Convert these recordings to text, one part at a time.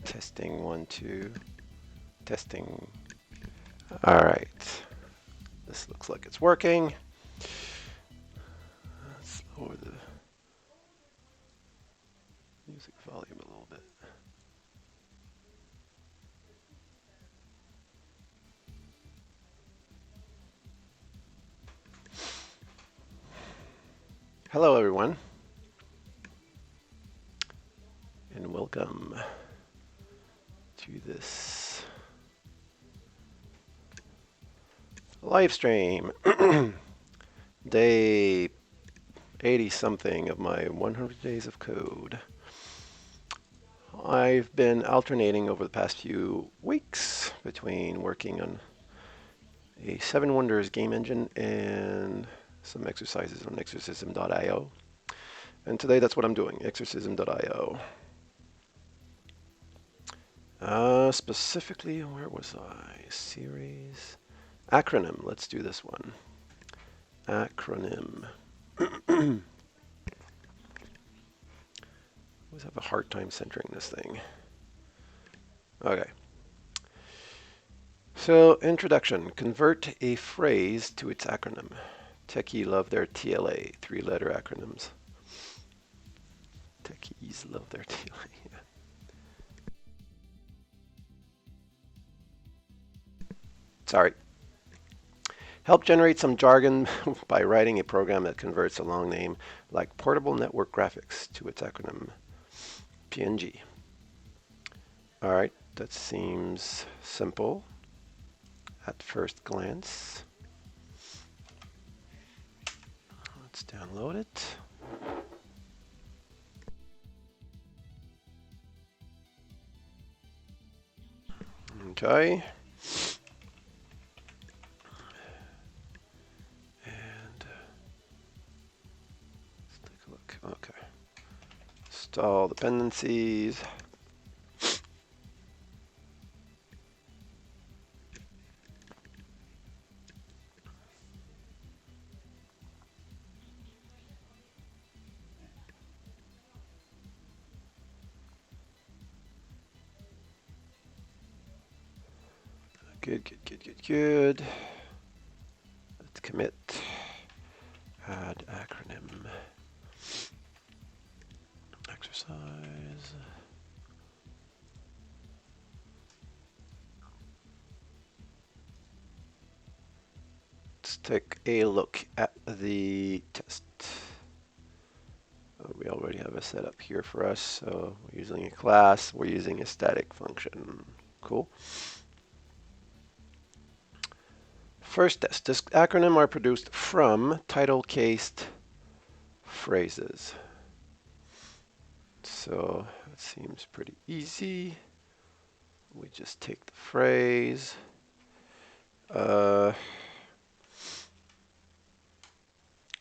Testing 1, 2. Testing. All right. This looks like it's working. Let's lower the music volume a little bit. Hello, everyone, and welcome to this live stream. Day 80 something of my 100 days of code. I've been alternating over the past few weeks between working on a Seven Wonders game engine and some exercises on exorcism.io. And today that's what I'm doing, exorcism.io. Specifically, where was I? Series. Acronym, let's do this one. Acronym. Always have a hard time centering this thing. Okay. So, introduction. Convert a phrase to its acronym. Techies love their TLA, three-letter acronyms. Techies love their TLA. Sorry. Help generate some jargon by writing a program that converts a long name like Portable Network Graphics to its acronym, PNG. All right, that seems simple at first glance. Let's download it. Okay. And let's take a look. Okay. Install dependencies. Good. Let's commit. Add acronym. Exercise. Let's take a look at the test. We already have a setup here for us. So we're using a class. We're using a static function. Cool. First test. This acronym are produced from title-cased phrases. So it seems pretty easy. We just take the phrase.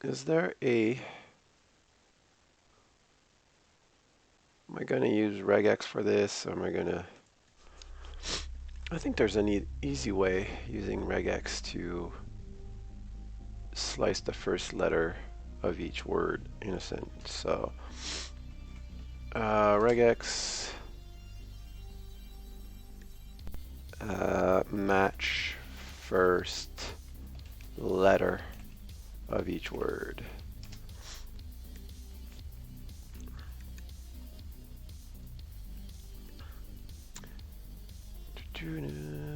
Is there a... Am I going to use regex for this, or am I going to... I think there's an easy way using regex to slice the first letter of each word in a sentence. So regex match first letter of each word.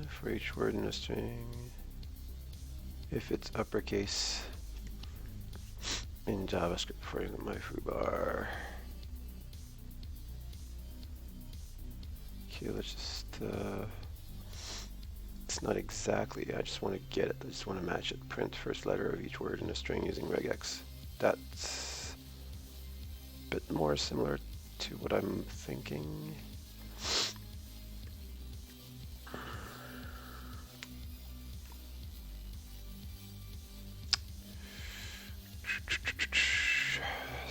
For each word in a string, if it's uppercase in JavaScript, for my foobar. Okay, let's just, it's not exactly, I just want to get it, I just want to match it. Print first letter of each word in a string using regex. That's a bit more similar to what I'm thinking.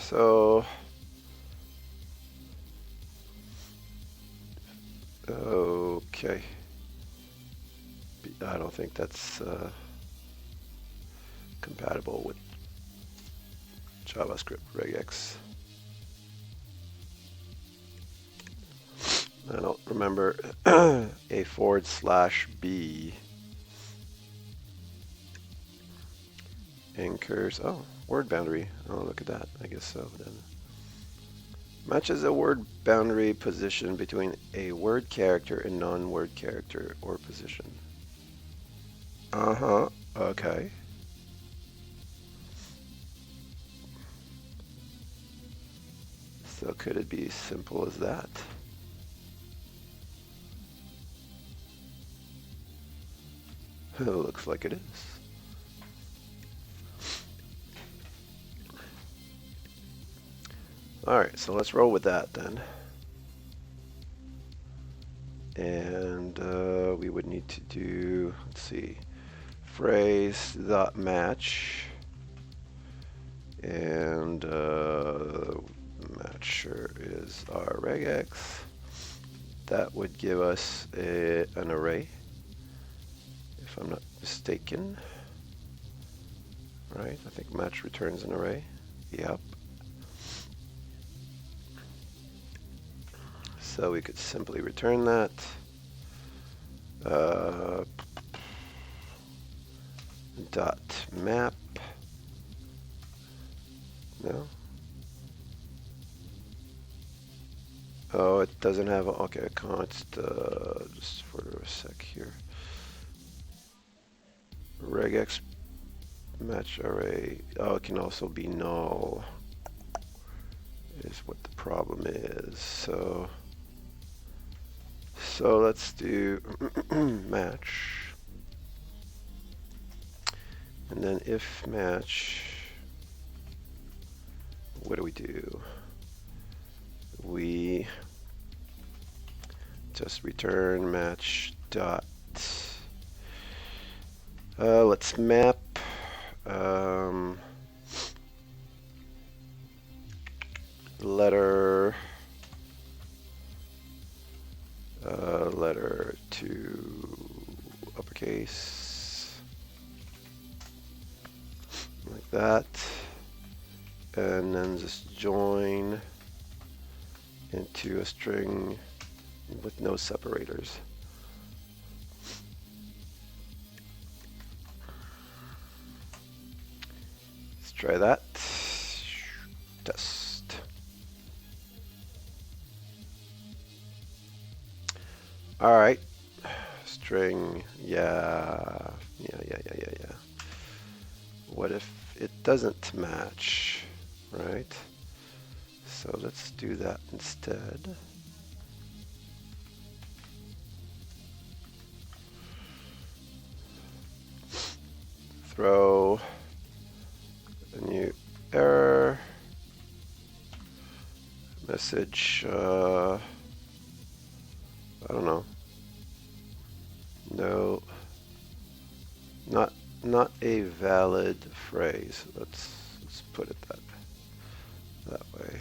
So, okay. I don't think that's compatible with JavaScript regex. I don't remember a /B anchors. Oh, word boundary. Oh, look at that. I guess so then. Matches a word boundary position between a word character and non-word character or position. Uh-huh. Okay. So could it be as simple as that? It looks like it is. All right, so let's roll with that then. And we would need to do, let's see, phrase dot match, and matcher is our regex. That would give us an array, if I'm not mistaken. Right? I think match returns an array. Yep. So we could simply return that. Dot map. No. Oh, it doesn't have a, okay, a const, just for a sec here. Regex match array. Oh, it can also be null, is what the problem is. So let's do match. And then if match, what do? We just return match dot. Let's map letter to uppercase, like that, and then just join into a string with no separators. Let's try that. Test. All right. String. Yeah. What if it doesn't match, right? So let's do that instead. Throw a new error message. I don't know. No, not a valid phrase. Let's put it that way.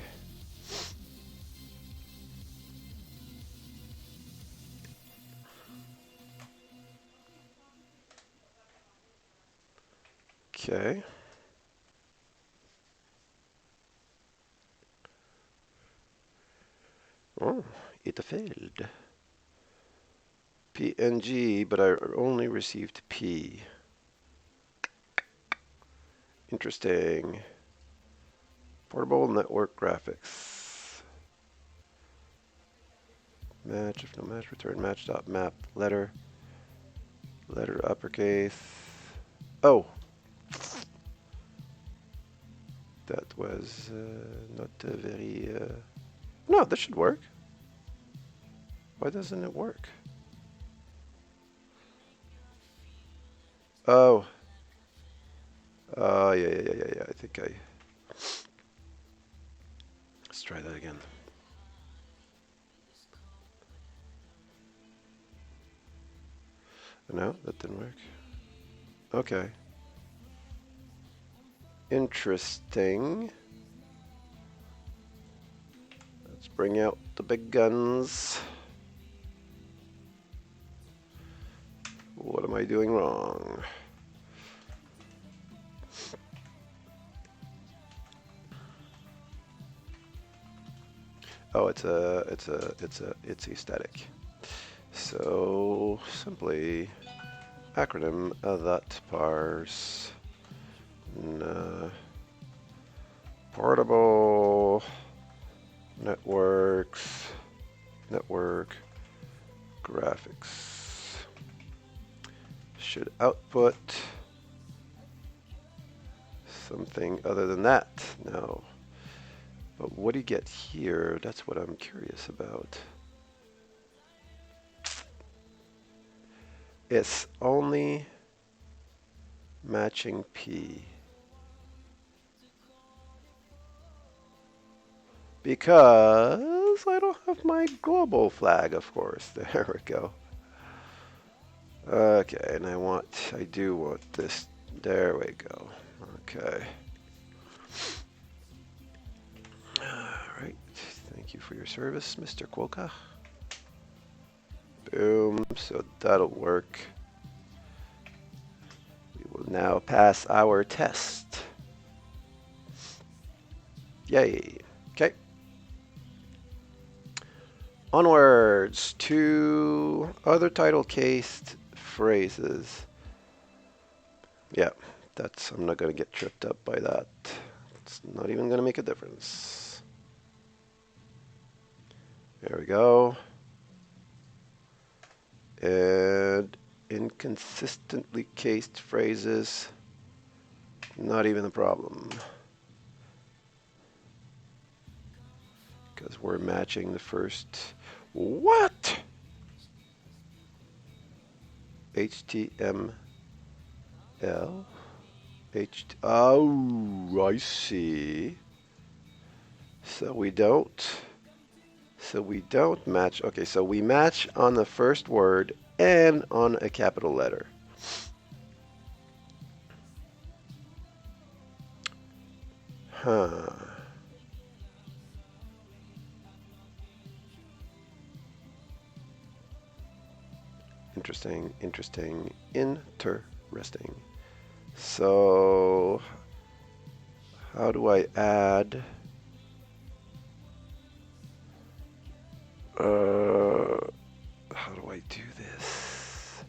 Okay. Oh, it failed. PNG, but I only received P. Interesting. Portable network graphics. Match, if no match, return match.map. Letter uppercase. Oh! That was not very... No, this should work. Why doesn't it work? Oh. Yeah. I think I... Let's try that again. No, that didn't work. Okay. Interesting. Let's bring out the big guns. What am I doing wrong? Oh, it's a static. So simply acronym that parse portable network graphics should output something other than that. No. But what do you get here? That's what I'm curious about. It's only matching P. Because I don't have my global flag, of course. There we go. Okay, and I do want this. There we go. Okay. All right. Thank you for your service, Mr. Quokka. Boom. So that'll work. We will now pass our test. Yay. Okay. Onwards to other title cased phrases. Yeah, I'm not going to get tripped up by that. It's not even going to make a difference. There we go. And inconsistently cased phrases, not even a problem. Because we're matching the first, what? HTML? Oh, I see. So we don't match. Okay, so we match on the first word and on a capital letter. Huh. Interesting. So, how do I add? How do I do this?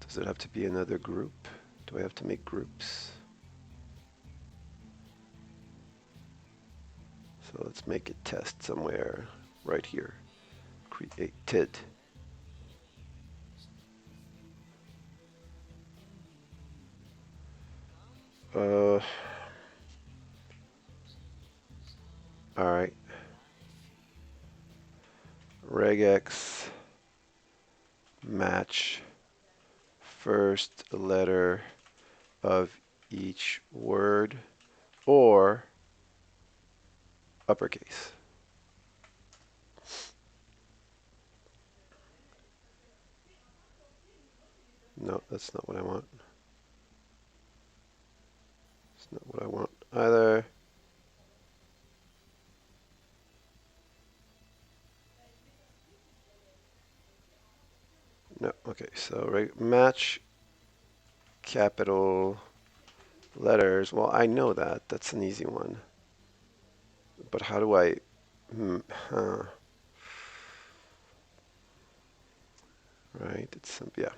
Does it have to be another group? Do I have to make groups? So let's make a test somewhere right here. Created. All right. Regex match first letter of each word or uppercase. No, that's not what I want. It's not what I want either. No, okay, so match capital letters. Well, I know that. That's an easy one. But how do I... Right, it's... yeah.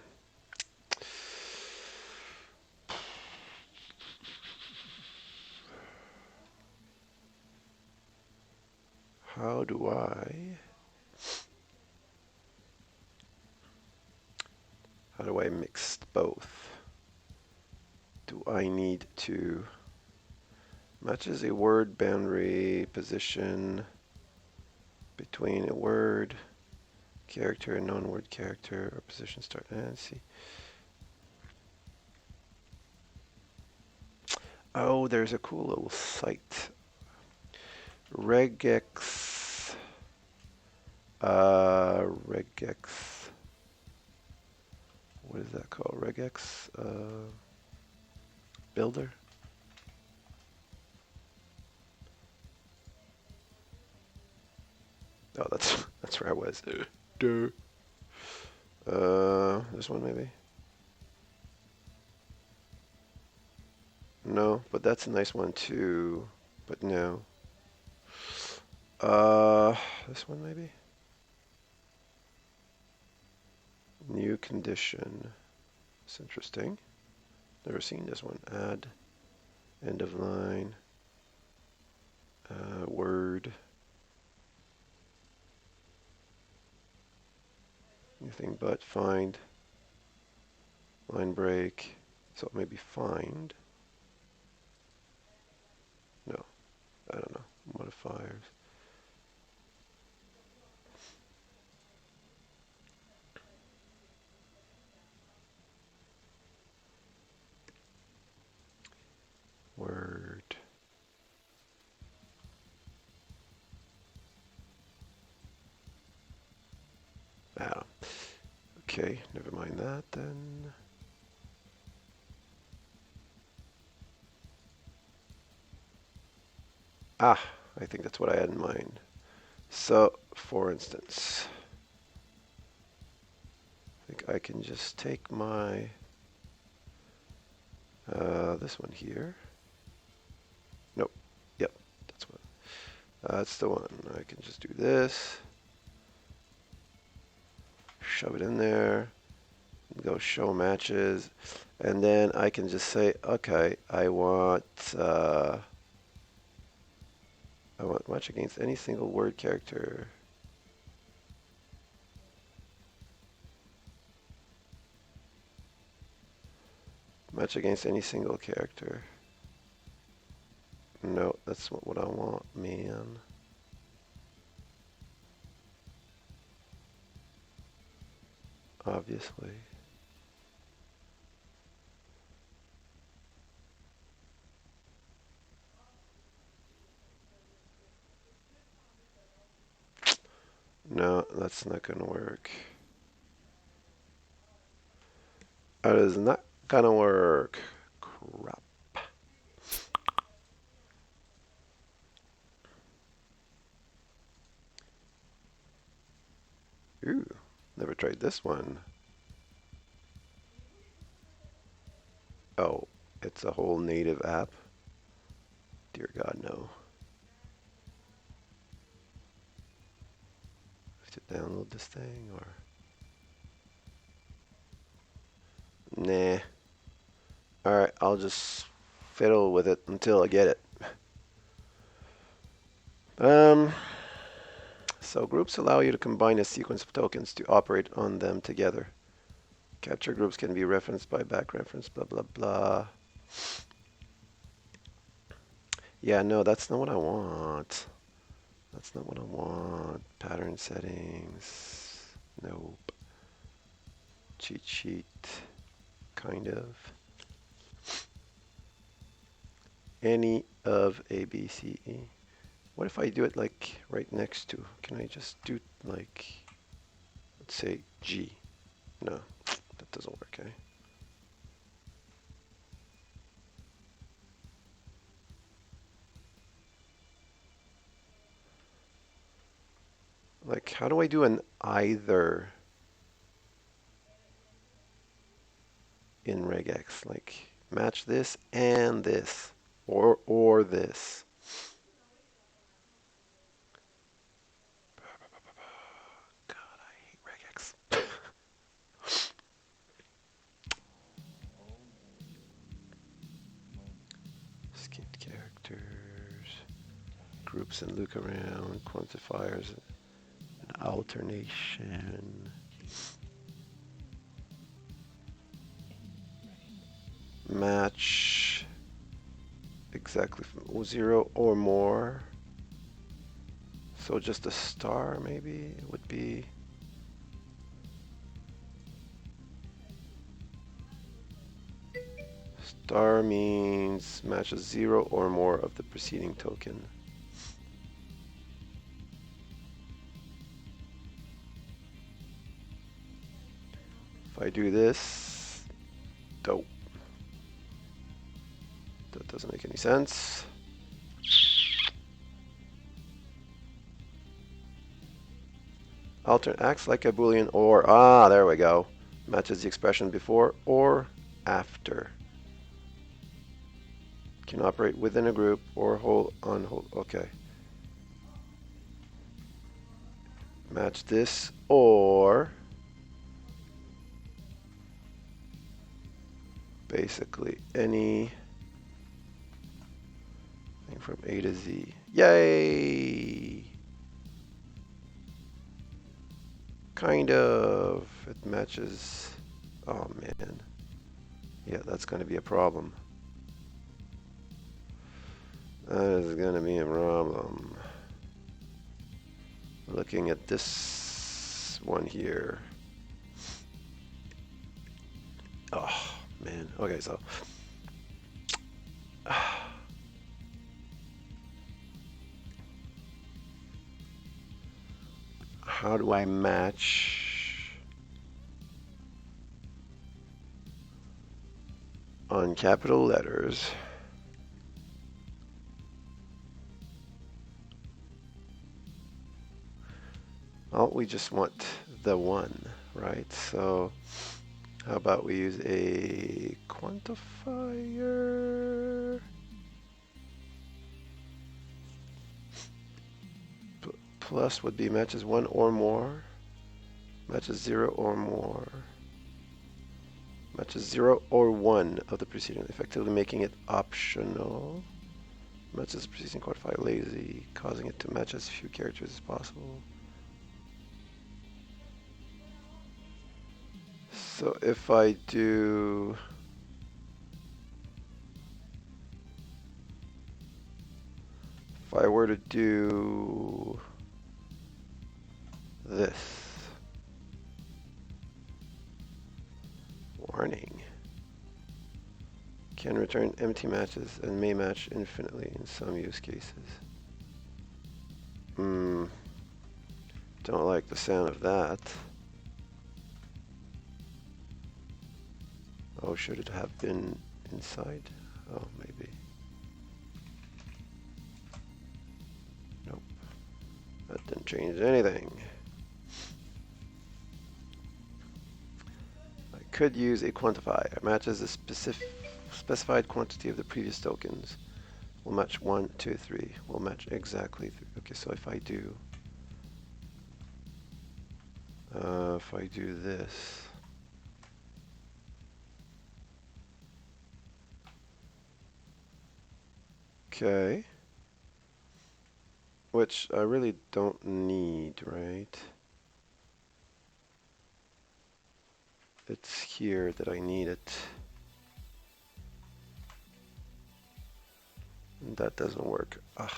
How do I mix both? Do I need to matches a word boundary position between a word character and non-word character or position start and see. Oh, there's a cool little site. Regex. Regex. What is that called? Regex Builder. Oh, that's where I was. This one maybe. No, but that's a nice one too. But no. This one maybe? New condition. It's interesting. Never seen this one. Add, end of line, word. Anything but find, line break. So maybe find. No, I don't know. Modifiers. Word. Ah, okay, never mind that then. Ah, I think that's what I had in mind. So, for instance, I think I can just take my, this one here. Nope, yep, that's the one. I can just do this, shove it in there, go show matches, and then I can just say, okay, I want match against any single word character. Match against any single character. No, that's not what I want, man. Obviously. No, that's not gonna work. That is not gonna work. Crap. Ooh, never tried this one. Oh, it's a whole native app? Dear God, no. I have to download this thing or... Nah. Alright, I'll just fiddle with it until I get it. So groups allow you to combine a sequence of tokens to operate on them together. Capture groups can be referenced by back reference, blah, blah, blah. Yeah, no, that's not what I want. That's not what I want. Pattern settings. Nope. Cheat sheet. Kind of. Any of A, B, C, E. What if I do it like right next to? Can I just do like, let's say G? No, that doesn't work, eh? Like, how do I do an either in regex? Like, match this and this, or this. God, I hate regex. Skipped characters, groups and look around, quantifiers, and alternation. Match exactly from 0 or more. So just a star maybe would be. Star means matches 0 or more of the preceding token. If I do this, dope. That doesn't make any sense. Alternate acts like a Boolean or. Ah, there we go. Matches the expression before or after. Can operate within a group or hold on hold. Okay. Match this or basically anything from A to Z. Yay! Kind of. It matches. Oh man. Yeah, that's going to be a problem. That is going to be a problem. Looking at this one here. Oh man. Okay, so how do I match on capital letters? Well, we just want the one, right? So how about we use a quantifier? Plus would be matches one or more, matches zero or more, matches zero or one of the preceding, effectively making it optional. Matches the preceding quantifier lazy, causing it to match as few characters as possible. So if I were to do this, warning, can return empty matches and may match infinitely in some use cases. Don't like the sound of that. Oh, should it have been inside? Oh, maybe. Nope. That didn't change anything. I could use a quantifier. It matches the specified quantity of the previous tokens. We'll match 1, 2, 3. We'll match exactly 3. Okay, so if I do this, okay, which I really don't need, right? It's here that I need it. And that doesn't work. Ugh.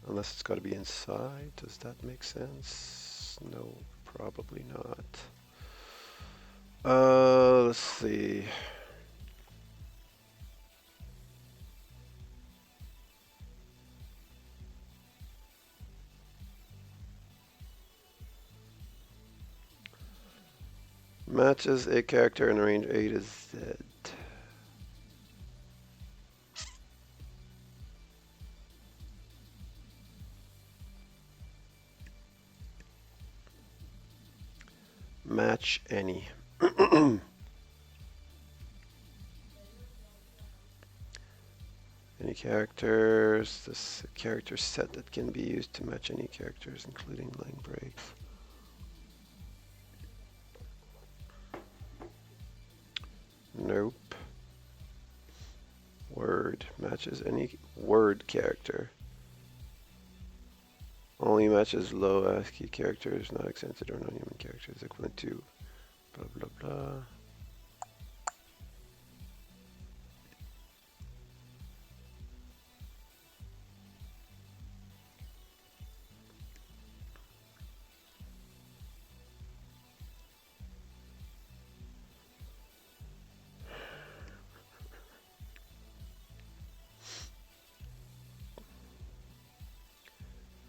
Unless it's got to be inside. Does that make sense? No, probably not. Let's see. Matches a character in range A to Z. Match any. Any characters. This character set that can be used to match any characters, including line breaks. Nope. Word matches any word character. Only matches low ASCII characters, not accented or non-human characters, equivalent to blah blah blah.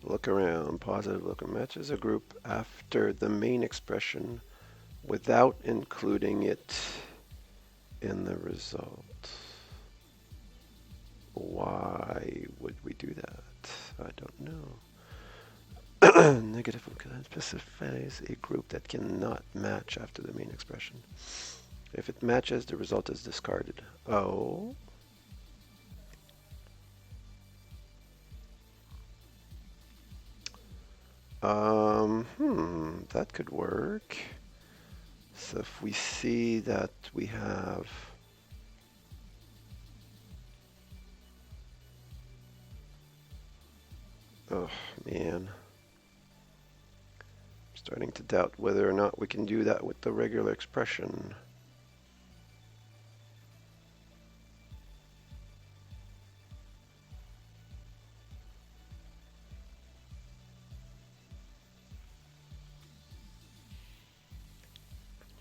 Look around. Positive look matches a group after the main expression without including it in the result. Why would we do that? I don't know. Negative specifies a group that cannot match after the main expression. If it matches, the result is discarded. Oh. That could work. So if we see that we have oh man, I'm starting to doubt whether or not we can do that with the regular expression.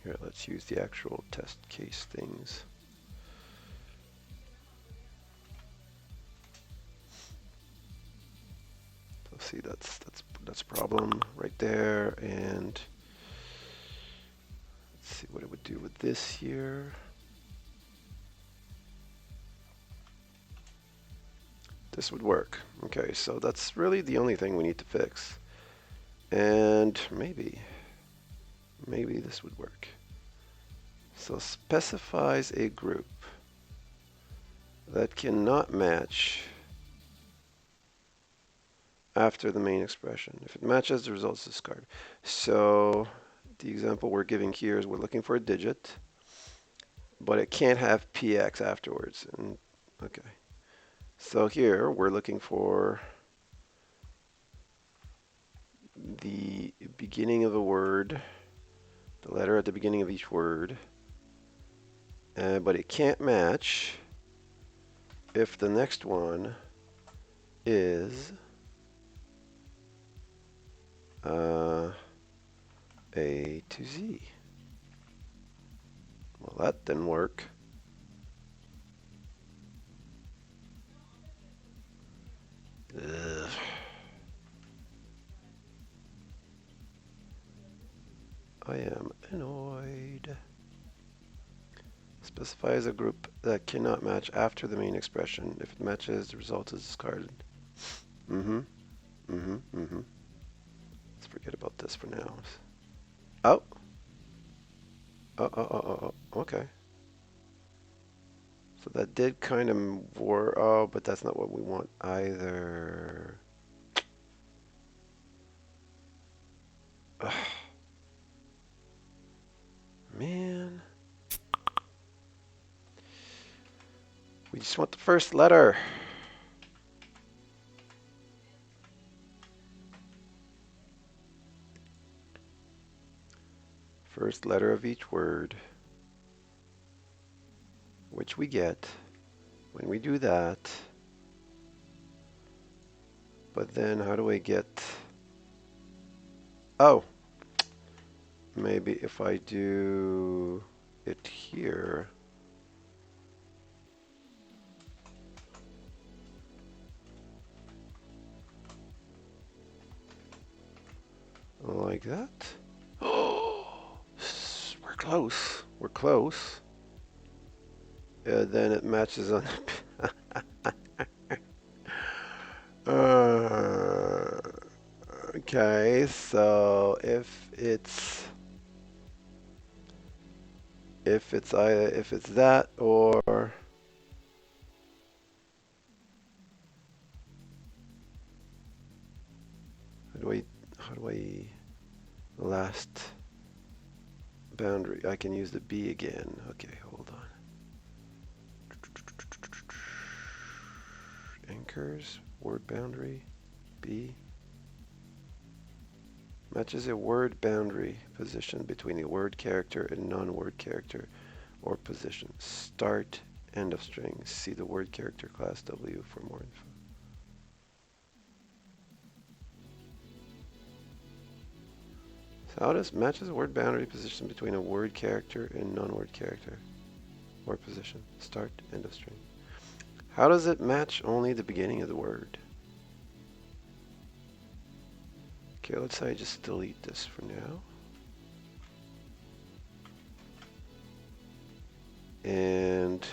Here, let's use the actual test case things. So see, that's a problem right there, and let's see what it would do with this here. This would work. Okay, so that's really the only thing we need to fix. And maybe this would work. So specifies a group that cannot match after the main expression. If it matches, the result is discarded. So the example we're giving here is we're looking for a digit, but it can't have px afterwards. And okay. So here we're looking for the beginning of a word, the letter at the beginning of each word, but it can't match if the next one is A to Z. Well, that didn't work. Ugh. I am annoyed. Specifies a group that cannot match after the main expression. If it matches, the result is discarded. Let's forget about this for now. Oh. Okay. So that did kind of work. Oh, but that's not what we want either. Ugh. Man. We just want the first letter. First letter of each word, which we get when we do that. But then how do I get... Oh, maybe if I do it here. Like that. Oh, we're close. We're close. Then it matches on. Okay, so if it's that or how do I last boundary? I can use the B again. Okay, hold on. Anchors, word boundary, B. Matches a word boundary position between the word character and non-word character or position. Start, end of string. See the word character class W for more info. So how does matches a word boundary position between a word character and non-word character or position? Start, end of string. How does it match only the beginning of the word? Okay, let's say I just delete this for now. And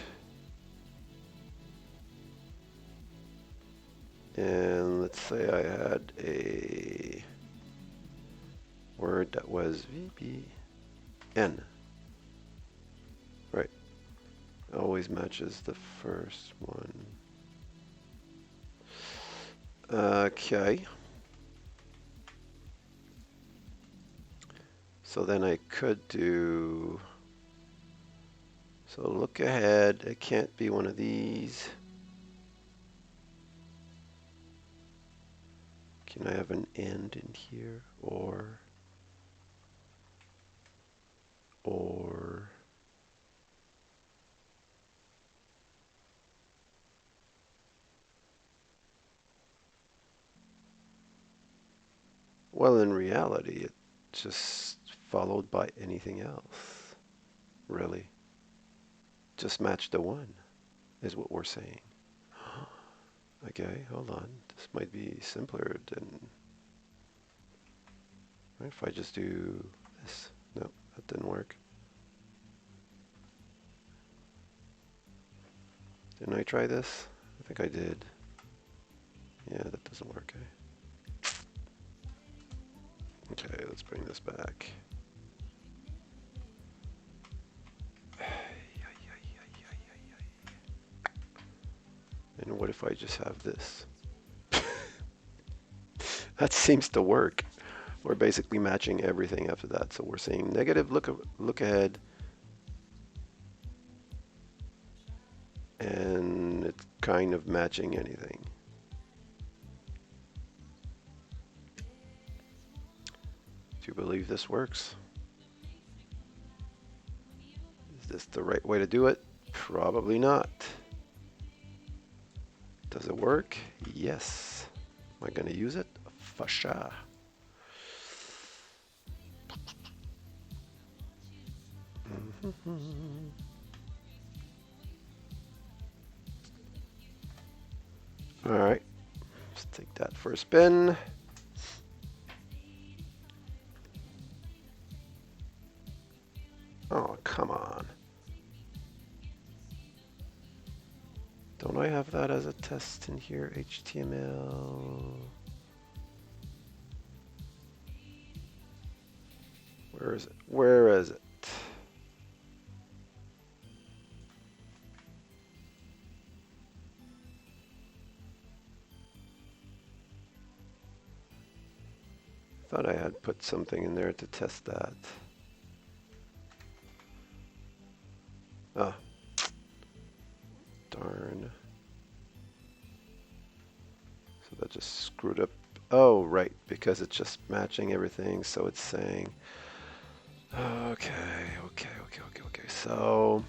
let's say I had a word that was VBN. Right. Always matches the first one. Okay. So then I could do, so look ahead, it can't be one of these. Can I have an and in here? Or, well, in reality, it just followed by anything else, really. Just match the one, is what we're saying. Okay, hold on. This might be simpler than, right, if I just do this. No, that didn't work. Didn't I try this? I think I did. Yeah, that doesn't work, eh? Okay, let's bring this back. And what if I just have this? That seems to work. We're basically matching everything after that. So we're saying negative look ahead, and it's kind of matching anything. Do you believe this works? Is this the right way to do it? Probably not. Does it work? Yes. Am I going to use it? For sure. All right. Let's take that for a spin. Oh, come on. Don't I have that as a test in here? HTML. Where is it? Where is it? Thought I had put something in there to test that. Ah. Darn. So that just screwed up. Oh, right, because it's just matching everything, so it's saying, okay. So,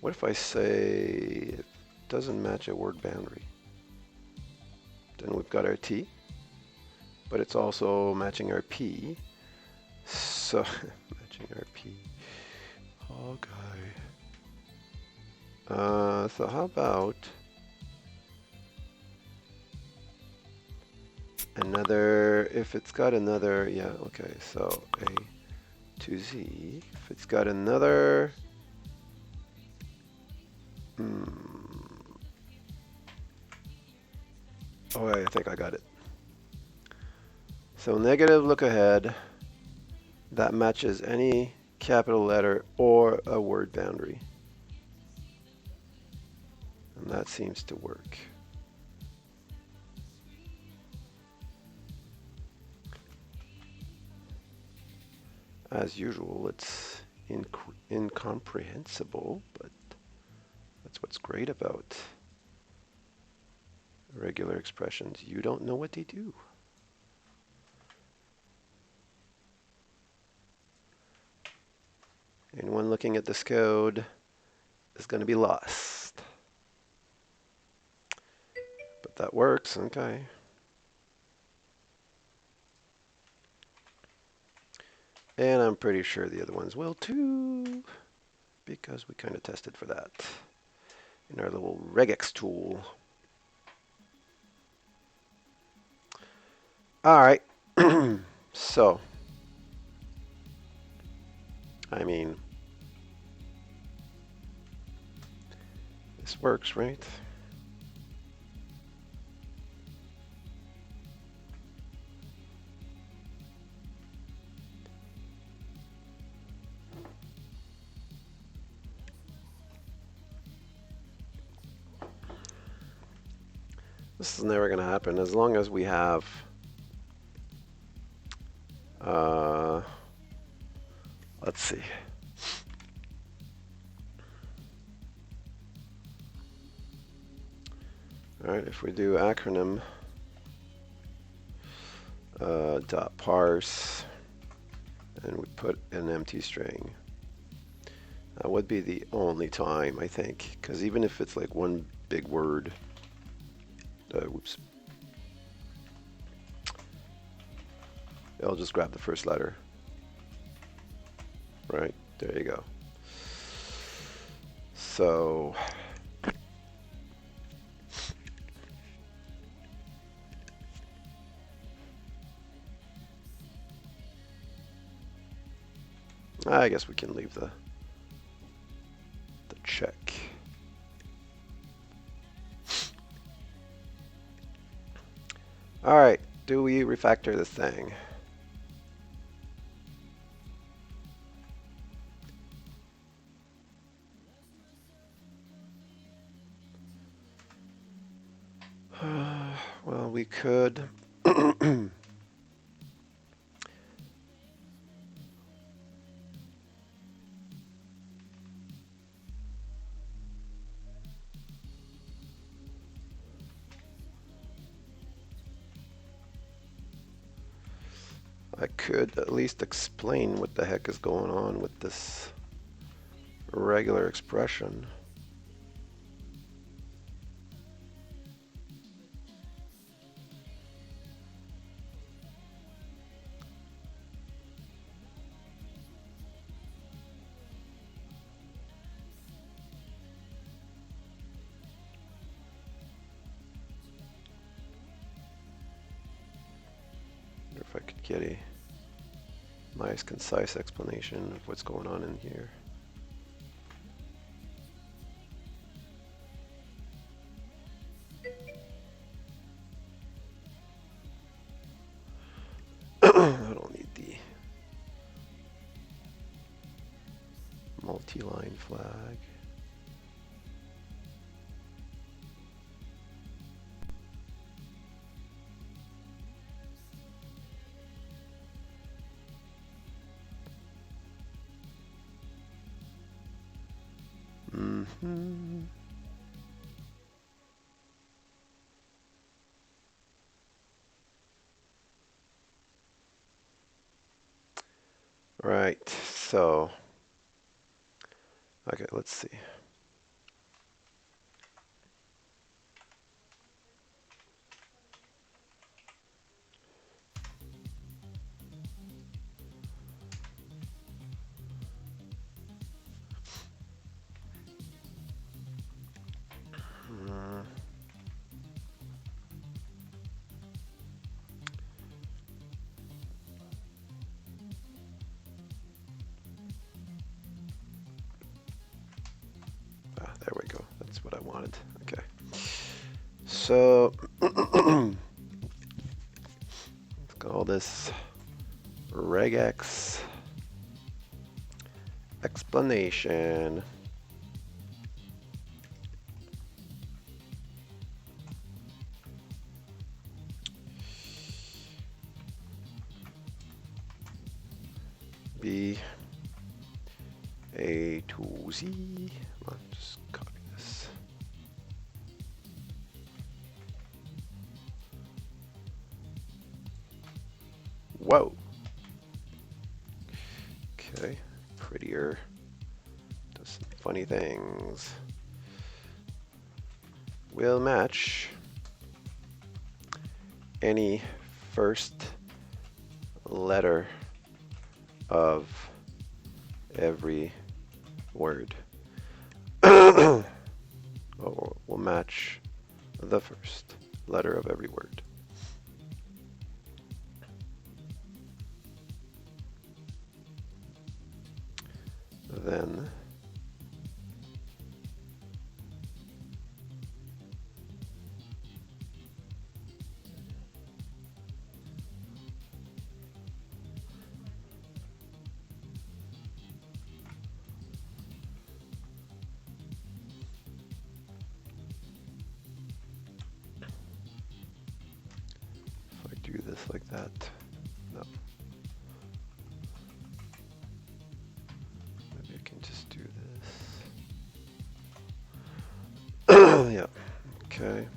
what if I say it doesn't match a word boundary? Then we've got our T, but it's also matching our P. So, matching our P. Okay. So how about another, if it's got another, yeah, okay, so A to Z, if it's got another, oh, I think I got it. So negative look ahead, that matches any capital letter or a word boundary. And that seems to work. As usual, it's incomprehensible, but that's what's great about regular expressions. You don't know what they do. Anyone looking at this code is going to be lost. But that works, okay. And I'm pretty sure the other ones will too, because we kind of tested for that in our little regex tool. All right. So, I mean, this works, right? This is never going to happen as long as we have let's see. All right, if we do acronym dot parse and we put an empty string, that would be the only time, I think, because even if it's like one big word, whoops, it'll just grab the first letter. Right, there you go. So I guess we can leave the check. All right, do we refactor this thing? Well, we could. I could at least explain what the heck is going on with this regular expression. If I could get a nice, concise explanation of what's going on in here. I don't need the multi-line flag. Right, so, okay, let's see. There we go. That's what I wanted. Okay. So let's call this regex explanation. B A to Z. Come on, just copy this. Whoa. Okay, prettier. Does some funny things. Will match any first letter of every word. Oh, will match the first letter of every word. Then just like that. No. Maybe I can just do this. Yeah. Okay.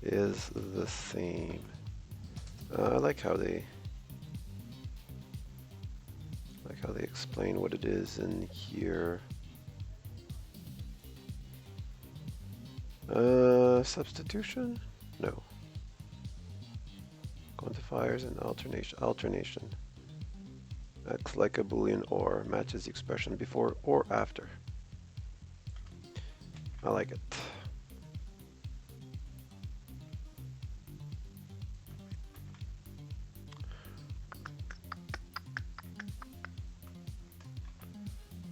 Is the same. I like how they explain what it is in here. Substitution? No. Quantifiers and alternation. Acts like a Boolean or, matches the expression before or after. I like it.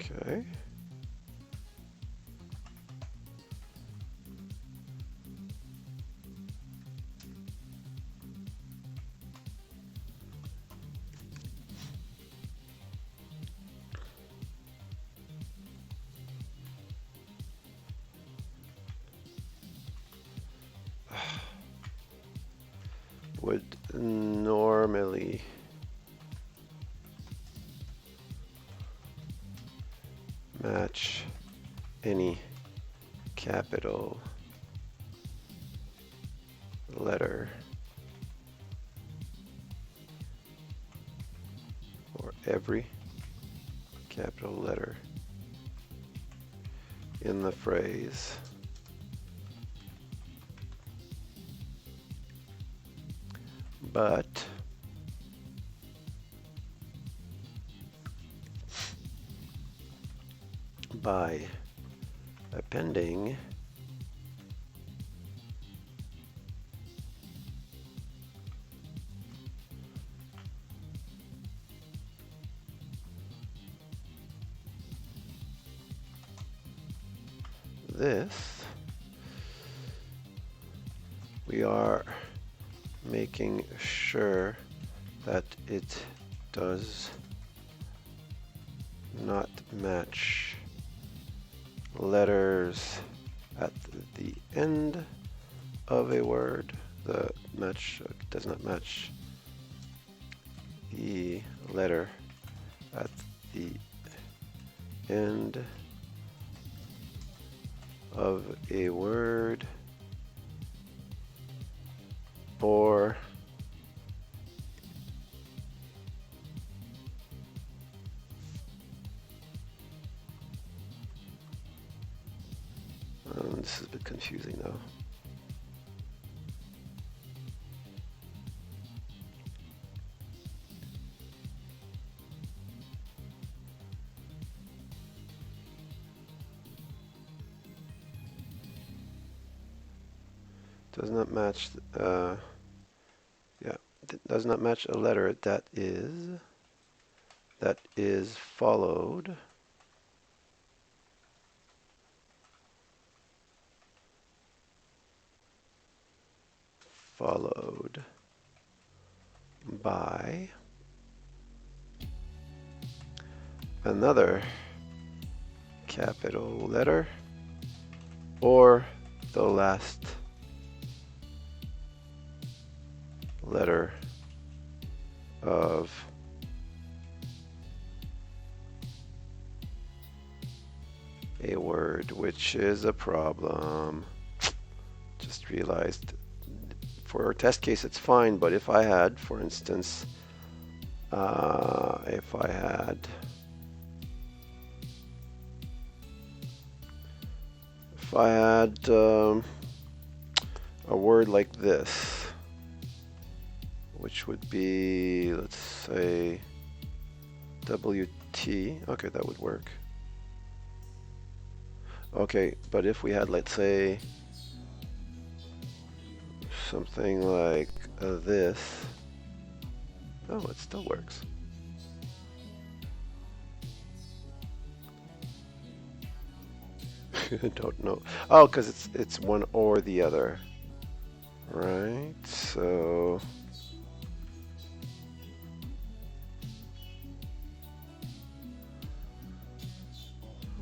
Okay. Would normally match any capital letter or every capital letter in the phrase but by appending this, we are making sure that it does not match letters at the end of a word. The match does not match the letter at the end of a word or this is a bit confusing though. Does not match, does not match a letter that is followed by another capital letter or the last letter of a word, which is a problem. Just realized for our test case it's fine, but if I had, for instance, if I had a word like this, which would be, let's say, WT. Okay, that would work. Okay, but if we had, let's say, something like this, oh, it still works. Don't know. Oh, because it's one or the other, right? So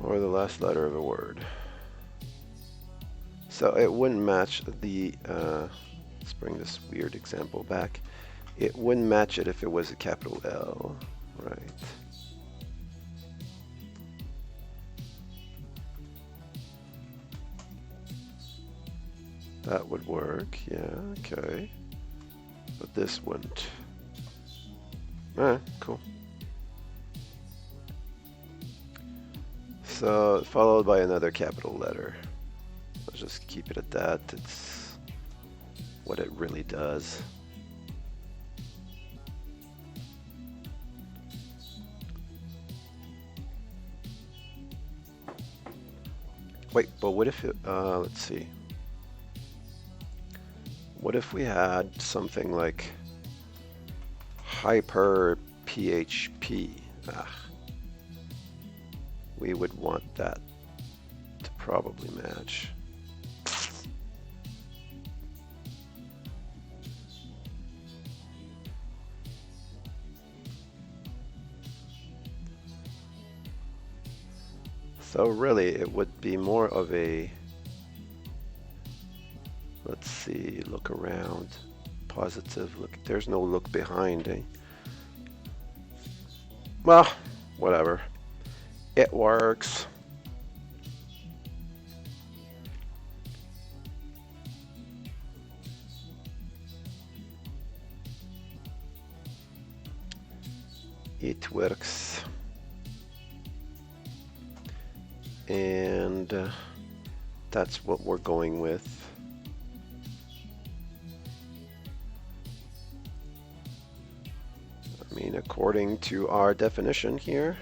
or the last letter of a word. So it wouldn't match the, let's bring this weird example back. It wouldn't match it if it was a capital L, right? That would work, yeah, okay. But this wouldn't. Alright, cool. So, followed by another capital letter. Let's just keep it at that. It's what it really does. Wait, but what if it, let's see. What if we had something like hyper PHP? We would want that to probably match. So really it would be more of a, let's see, look around, positive look. There's no look behind, eh? Well, whatever. It works. It works. And that's what we're going with. I mean, according to our definition here,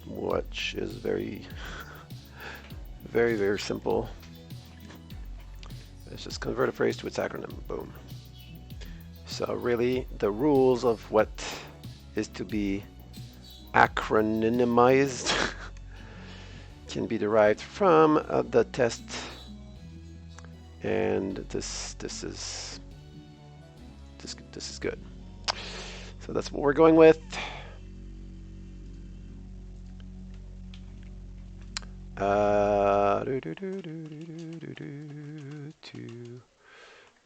which is very, very, very simple. Let's just convert a phrase to its acronym. Boom. So really, the rules of what is to be acronymized can be derived from the test, and this is good. So that's what we're going with. To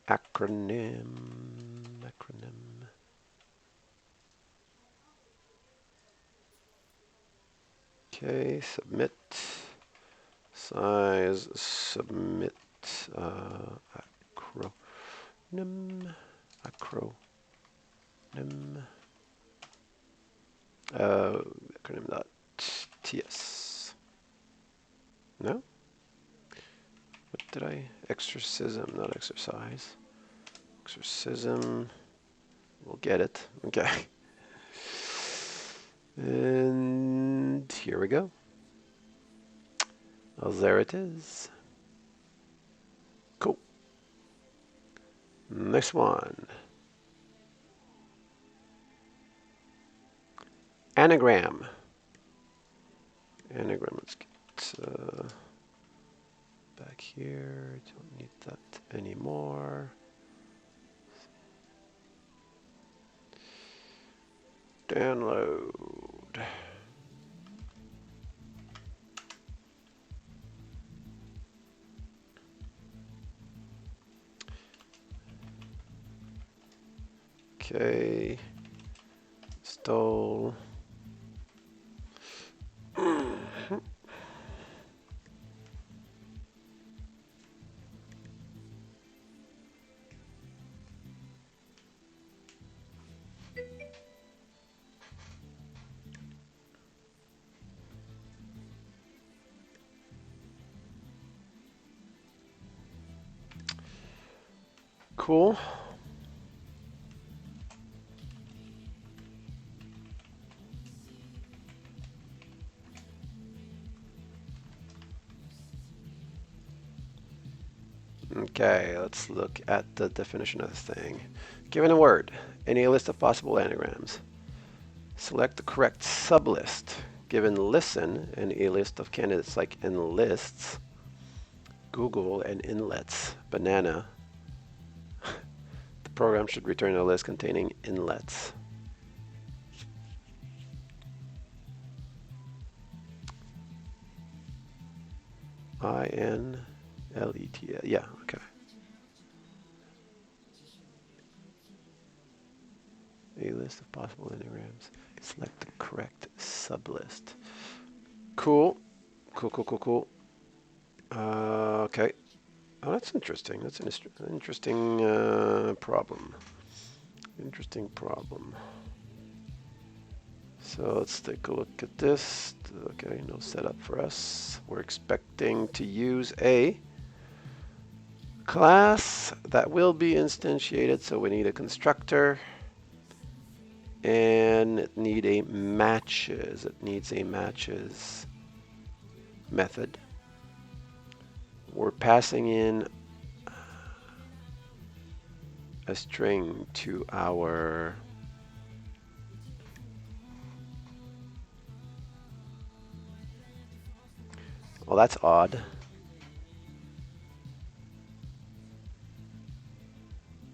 acronym. Okay, submit. Size, submit. Acronym. Acronym.ts. No? What did I? Exorcism, not exercise. Exorcism. We'll get it. Okay. And here we go. Oh, there it is. Cool. Next one. Anagram. Anagram. Let's get back here. Don't need that anymore. Download. Okay. Install. Cool. Okay, let's look at the definition of this thing. Given a word, any list of possible anagrams. Select the correct sublist. Given listen, and a list of candidates like enlists, Google, and inlets, banana. The program should return a list containing inlets. I-N-L-E-T. Yeah, okay. A list of possible anagrams. Select the correct sublist. Cool. Cool, cool, cool, cool. Okay. Oh, that's interesting. That's an interesting problem. Interesting problem. So let's take a look at this. Okay, no setup for us. We're expecting to use a class that will be instantiated, so we need a constructor and it needs a matches. It needs a matches method. We're passing in a string to our well, that's odd.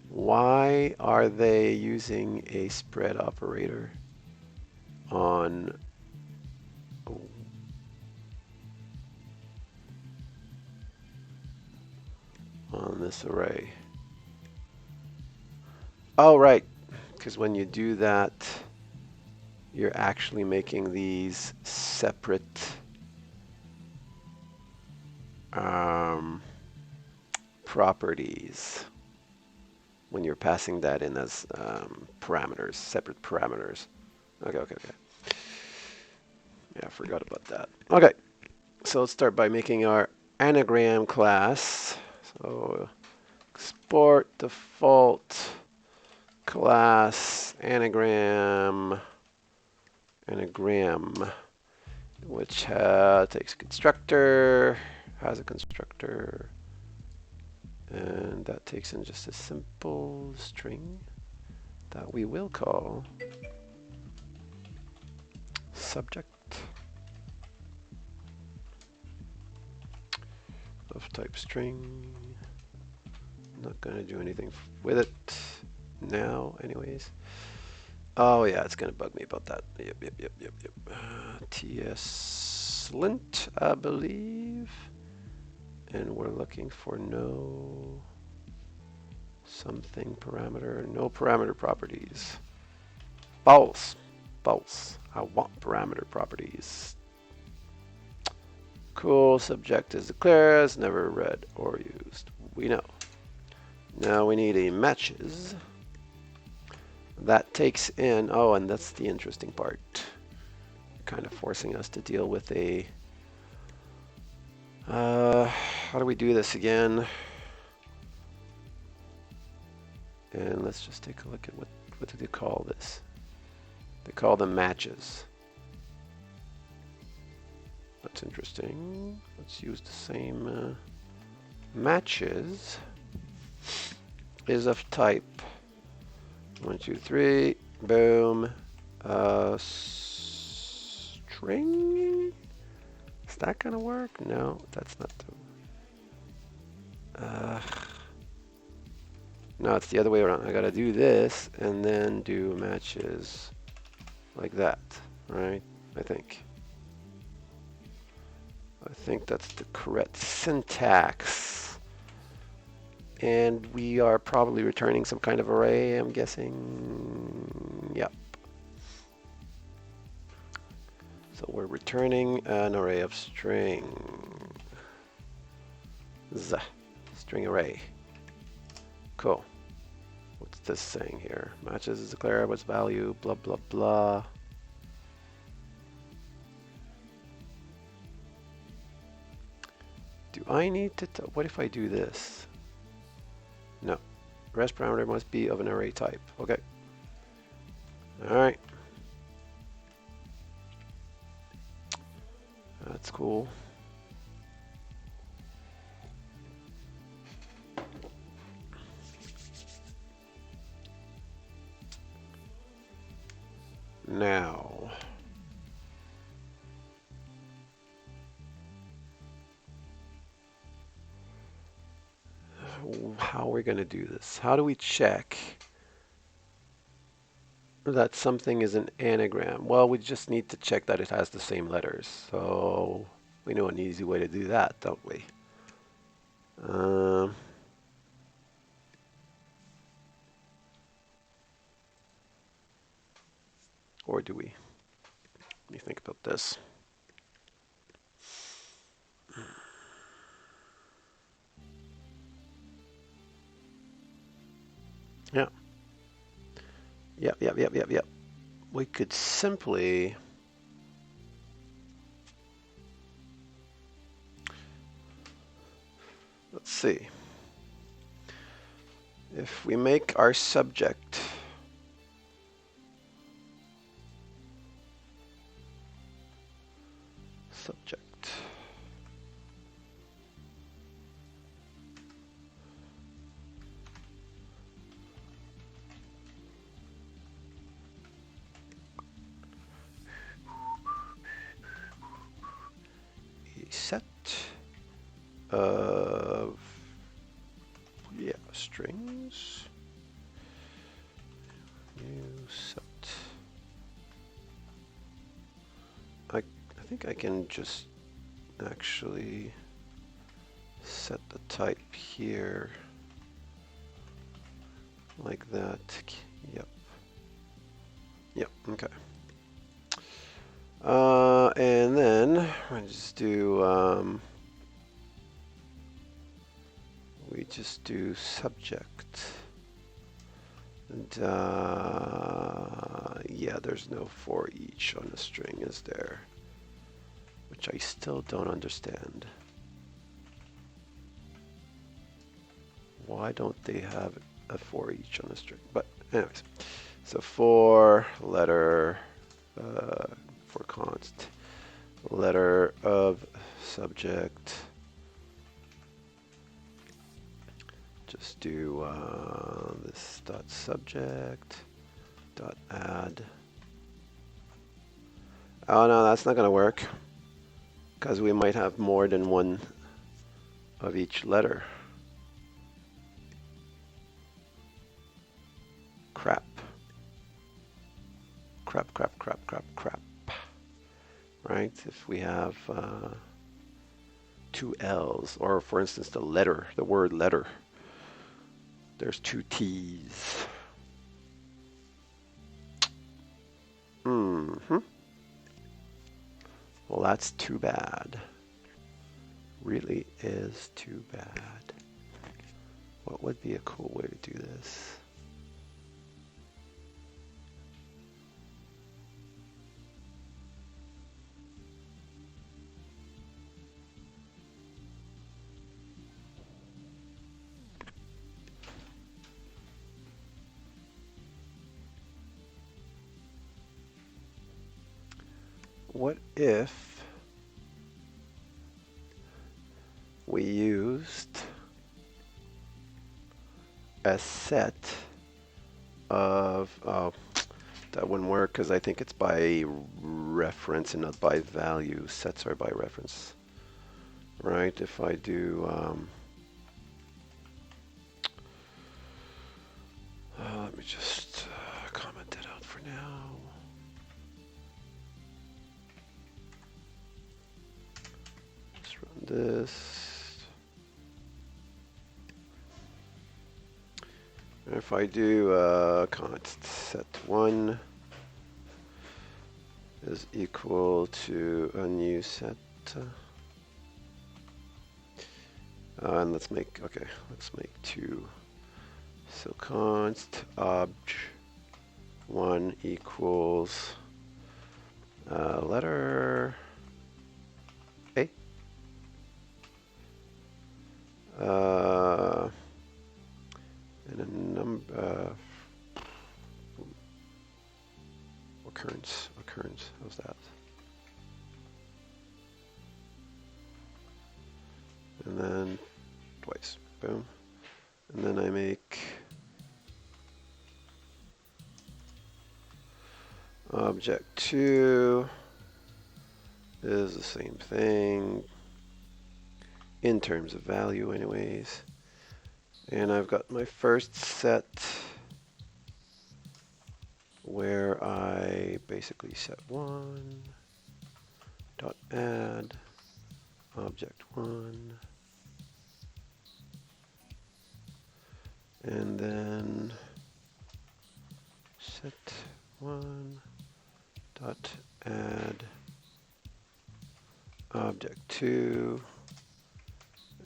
Why are they using a spread operator on this array? Oh, right, because when you do that, you're actually making these separate properties when you're passing that in as parameters, separate parameters. Okay. Yeah, I forgot about that. Okay, so let's start by making our anagram class. So export default class anagram, which takes a constructor, has a constructor, and that takes in just a simple string that we will call subject of type string. Not going to do anything with it now anyways. Oh yeah, it's going to bug me about that. Yep. TS lint, I believe. And we're looking for no something parameter, no parameter properties. False. I want parameter properties. Cool, subject is declared as never read or used. We know. Now we need a matches. That takes in, oh, and that's the interesting part. Kind of forcing us to deal with a, how do we do this again? And let's just take a look at what do they call this? They call them matches. That's interesting. Let's use the same matches is of type 1, 2, 3, boom, string. Is that gonna work? No, that's not the. No, it's the other way around. I gotta do this and then do matches like that, right? I think that's the correct syntax. And we are probably returning some kind of array, I'm guessing. Yep. So we're returning an array of string. String array. Cool. What's this saying here? Matches is declared, what's value, blah, blah, blah. Do I need to, what if I do this? No. Rest parameter must be of an array type. Okay. All right. That's cool. Now, how are we going to do this? How do we check that something is an anagram? Well, we just need to check that it has the same letters. So We know an easy way to do that, don't we? Or do we? Let me think about this. Yeah. Yep. We could simply let's see. If we make our subject a set of strings. New set. I think I can just actually set the type here like that. Yep, okay. And then I just do we just do subject. And yeah, there's no for each on the string, is there? Which I still don't understand. Why don't they have a for each on the string? But anyways, so for letter, for const, letter of subject. Just do this dot subject dot add. Oh no, that's not going to work because we might have more than one of each letter. Crap. Right? If we have two L's, or for instance, the word letter, there's two T's. Well, that's too bad. Really is too bad. What would be a cool way to do this? What if we used a set of, that wouldn't work because I think it's by reference and not by value. Sets are by reference, right? If I do, let me just comment that out for now. Let's run this. If I do const set 1 is equal to a new set, and let's make 2. So const obj 1 equals letter A. And a number occurrence. How's that? And then twice. Boom. And then I make object 2 is the same thing in terms of value anyways. And I've got my first set where I basically set 1 dot add object 1, and then set 1 dot add object 2,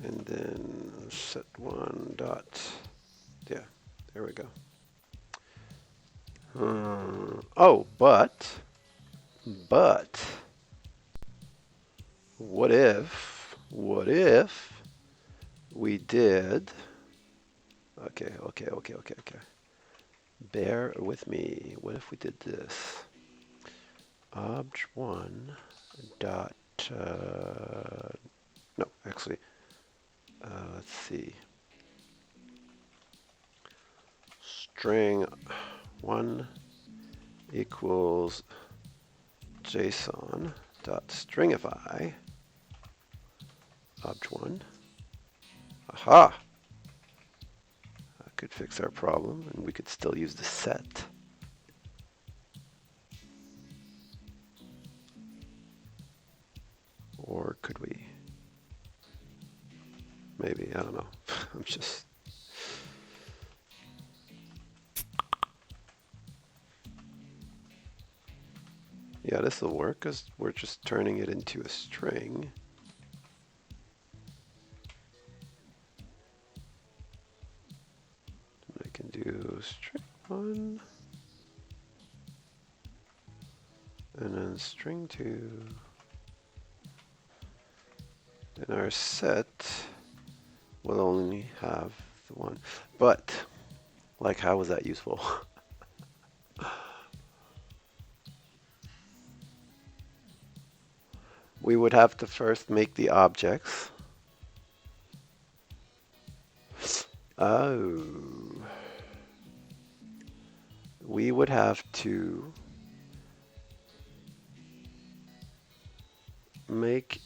and then set 1 dot, yeah, there we go. Oh, but what if we did, okay, bear with me. What if we did this? Obj1 dot, no, actually, let's see. String 1 equals JSON dot stringify obj1. Aha! That could fix our problem, and we could still use the set. Or could we? Maybe, I don't know. I'm just... Yeah, this will work because we're just turning it into a string. I can do string 1, and then string 2. And our set will only have the one. But, like, how is that useful? We would have to first make the objects. Oh. We would have to make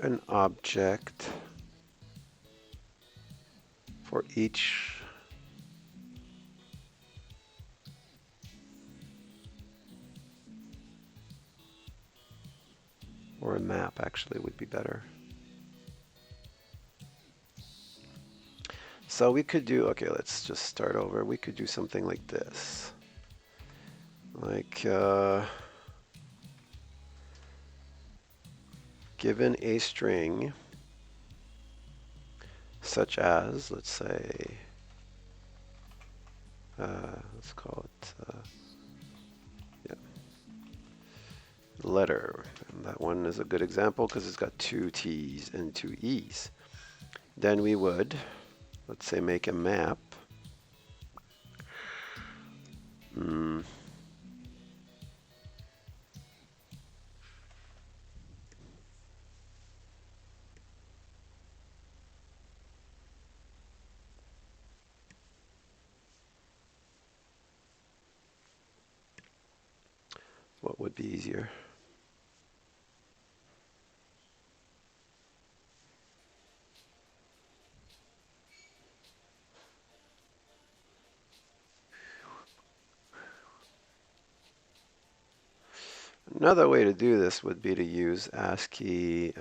an object for each or a map actually would be better. So we could do, okay, let's just start over. We could do something like this. Like, given a string, such as, let's say, let's call it, yeah, letter. And that one is a good example because it's got 2 T's and 2 E's. Then we would, let's say, make a map. What would be easier? Another way to do this would be to use ASCII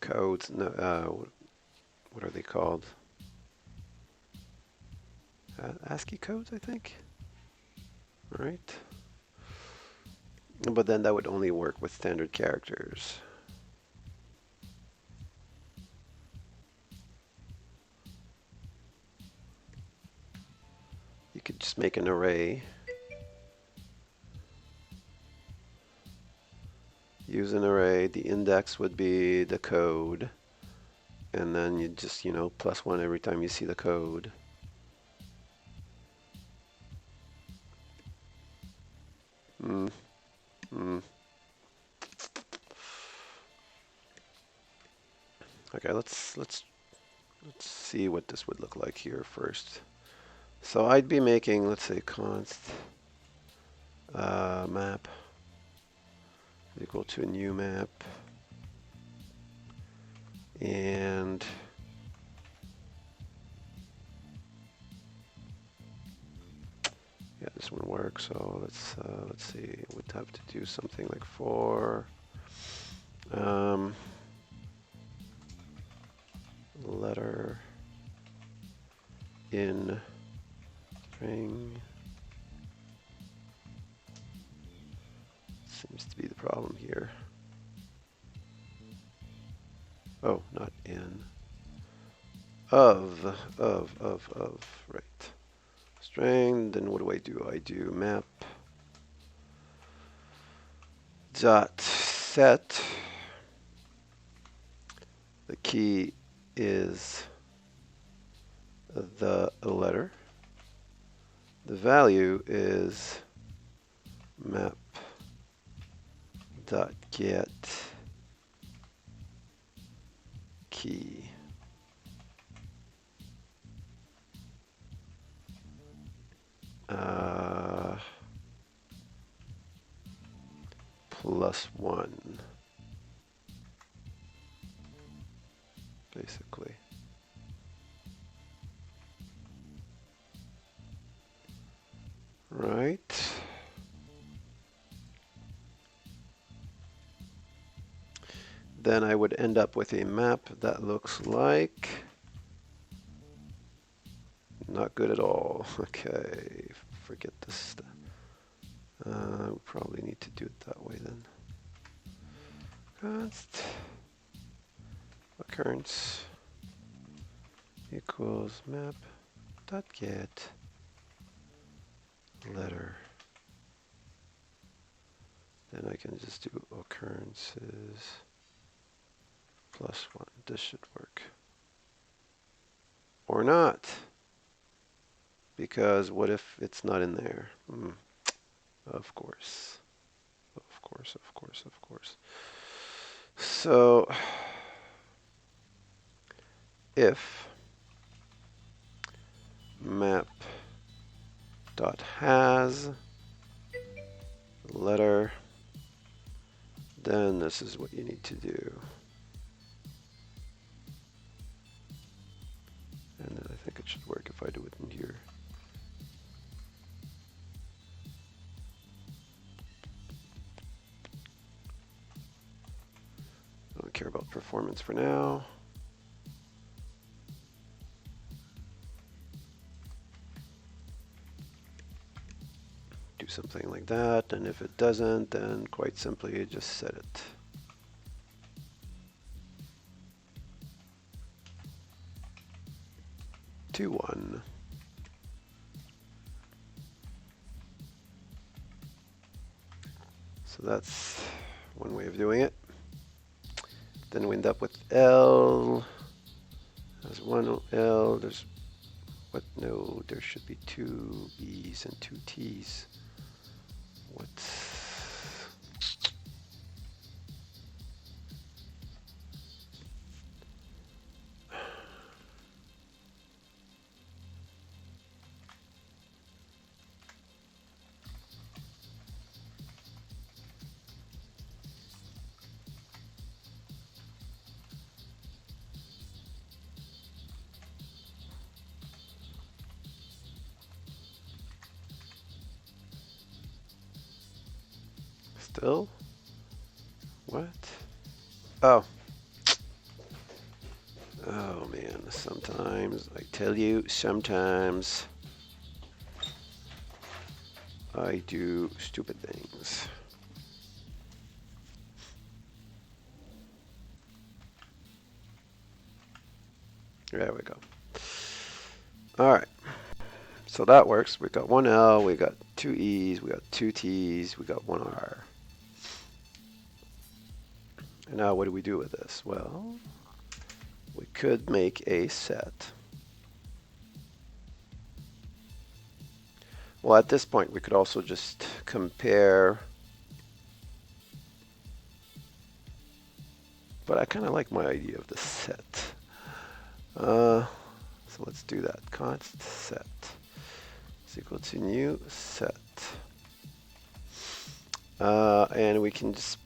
codes. No, what are they called? ASCII codes, I think. All right. But then that would only work with standard characters. You could just make an array. Use an array. The index would be the code. And then you just, +1 every time you see the code. Okay, let's see what this would look like here first. So I'd be making, let's say, const map equal to a new map, and yeah, this one works. So let's see. We'd have to do something like for Letter in string seems to be the problem here. Oh, not in. Of, right. String, then what do? I do map dot set. The key is the letter. The value is map dot get key. +1, basically. Right. Then I would end up with a map that looks like not good at all. Okay, forget this. We probably need to do it that way then. Const occurrence equals map dot get letter. Then I can just do occurrences +1. This should work. Or not. Because what if it's not in there? Of course. Of course, of course, of course. So if map dot has letter, then this is what you need to do. And then I think it should work if I do it in here. I don't care about performance for now. Do something like that, and if it doesn't, then quite simply just set it. To 1. So that's one way of doing it. Then we end up with L. There's one L. There's what? No, there should be 2 E's and 2 T's. What? Still? What? Oh. Oh man, sometimes, I tell you, sometimes I do stupid things. There we go. All right. So that works. We got 1 L, we got 2 E's, we got 2 T's, we got 1 R. And now what do we do with this? Well, we could make a set. Well, at this point, we could also just compare. But I kind of like my idea of the set. So let's do that. Const set is equal to new set. And we can just,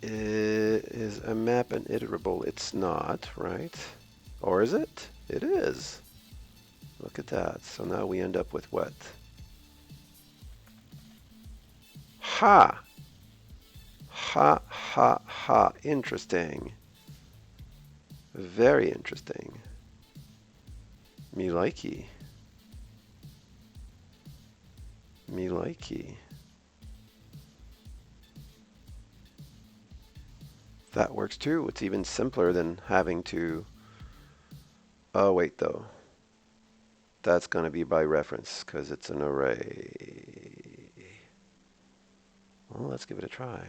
is a map an iterable? It's not, right? Or is it? It is. Look at that. So now we end up with what? Ha! Ha, ha, ha. Interesting. Very interesting. Me likey. Me likey. That works too. It's even simpler than having to... Oh, wait, though. That's going to be by reference because it's an array. Well, let's give it a try.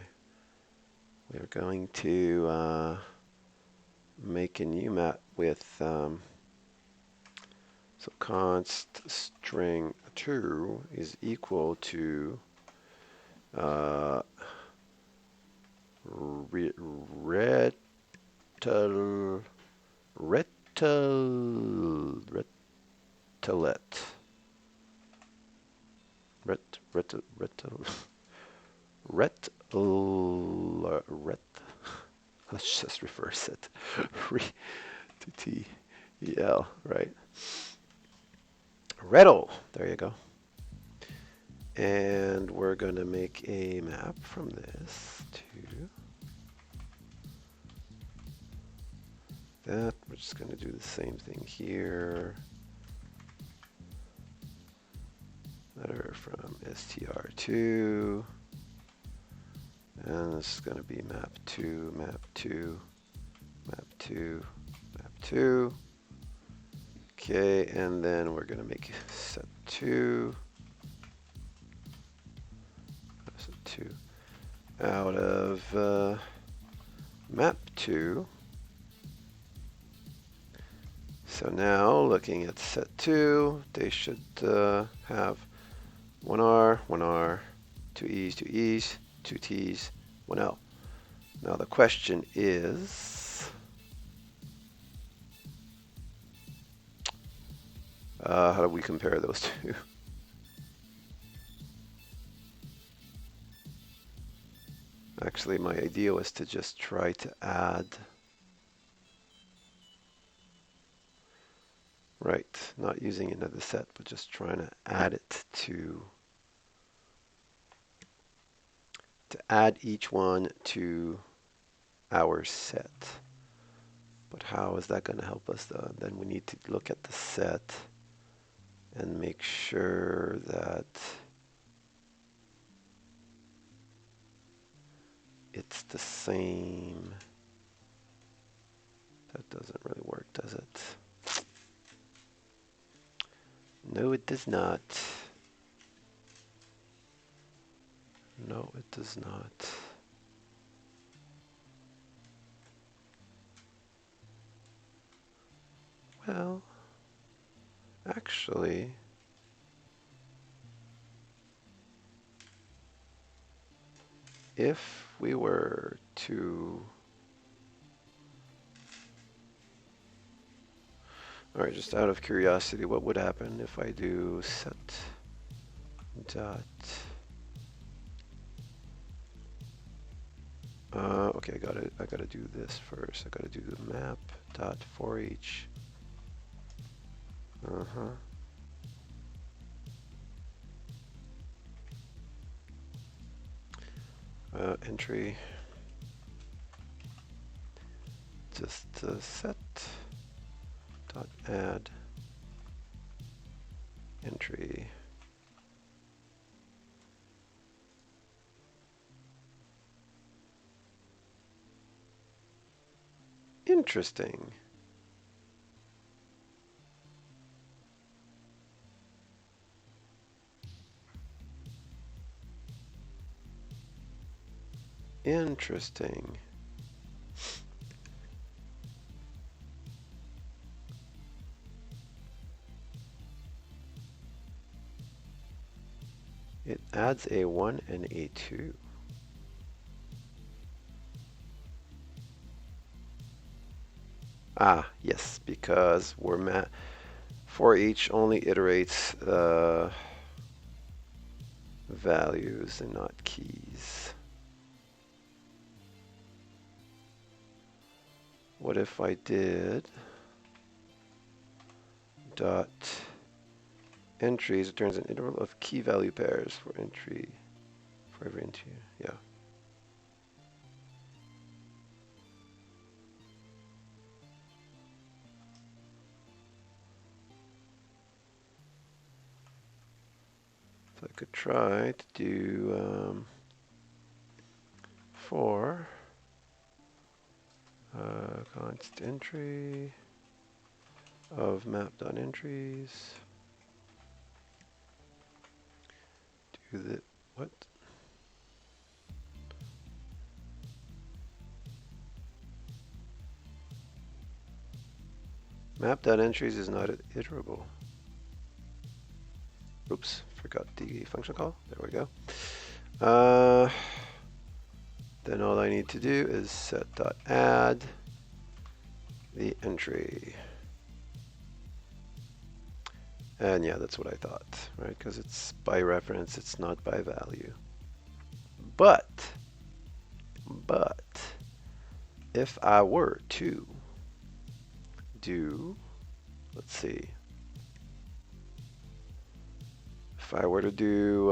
We're going to make a new map with so const string 2 is equal to retal retalet ret let's just reverse it. Re to T E L, right? Rettle. There you go. And we're going to make a map from this to that. We're just going to do the same thing here. Letter from str2. And this is going to be map 2, map 2, map 2, map 2. Okay, and then we're going to make set 2. Set 2 out of map 2. So now, looking at set 2, they should have 1R, 1R, 2 E's, 2 E's, 2 T's, 1 L. Now the question is, how do we compare those two? Actually, my idea was to just try to add, right, not using another set, but just trying to add it to add each one to our set. But how is that going to help us though? Then we need to look at the set and make sure that it's the same. That doesn't really work, does it? No, it does not. No, it does not. Well, actually, if we were to... All right, just out of curiosity, what would happen if I do set dot... okay, I gotta do this first. I gotta do the map dot for each. Entry. Just set dot add entry. Interesting. Interesting. It adds a 1 and a 2. Ah, yes, because we're for each only iterates values and not keys. What if I did dot entries, returns an interval of key value pairs for entry, for every entry, yeah. So I could try to do for const entry of map.entries. Do the what? Map.entries is not iterable. Oops, forgot the function call. There we go. Then all I need to do is set.add the entry. And yeah, that's what I thought, right? Because it's by reference, it's not by value. But if I were to do, let's see, if I were to do,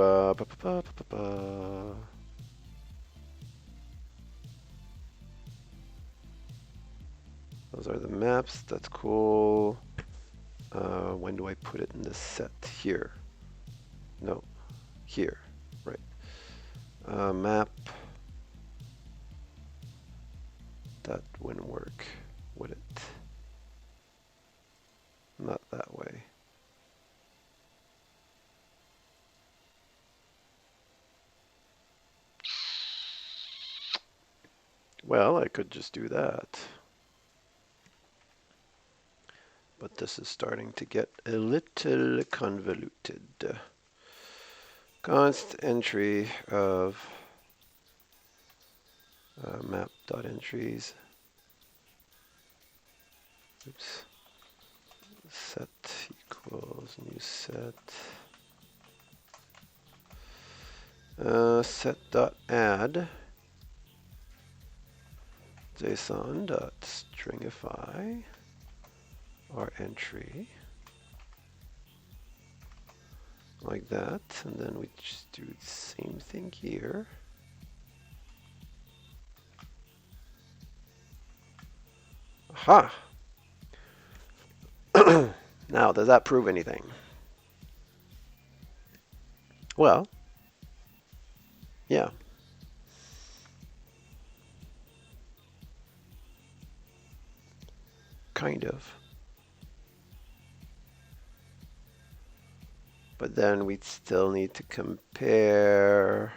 those are the maps, that's cool. When do I put it in this set? Here. No, here, right. Map, that wouldn't work, would it? Not that way. Well, I could just do that. But this is starting to get a little convoluted. Const entry of map.entries. Oops. Set equals new set. Set.add JSON.stringify our entry like that, and then we just do the same thing here. Aha! Now, does that prove anything? Well, yeah. Kind of. But then we'd still need to compare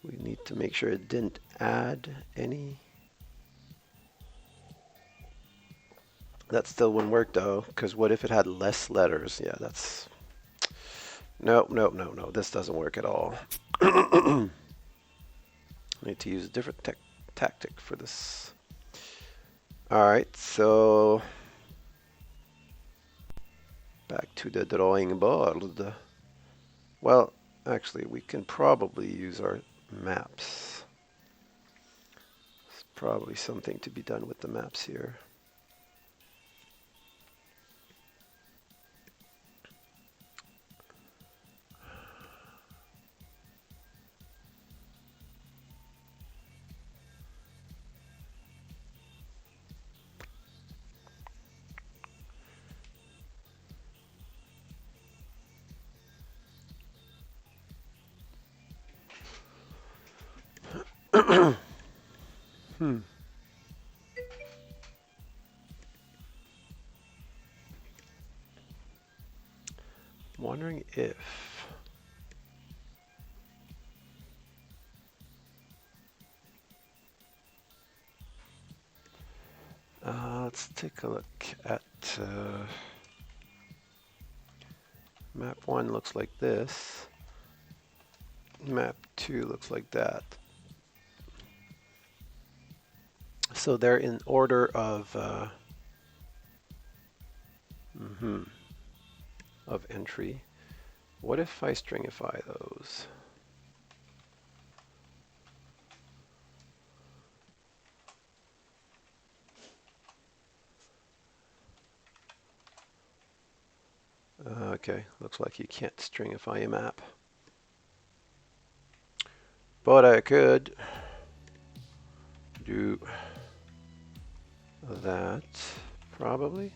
we need to make sure it didn't add any. That still wouldn't work though, because what if it had less letters? Yeah, that's... No, this doesn't work at all. I need to use a different tactic for this. Alright, so back to the drawing board. Well, actually, we can probably use our maps. There's probably something to be done with the maps here. I'm wondering if let's take a look at map 1 looks like this. Map 2 looks like that. So they're in order of entry. What if I stringify those? Okay, looks like you can't stringify a map. But I could do that, probably.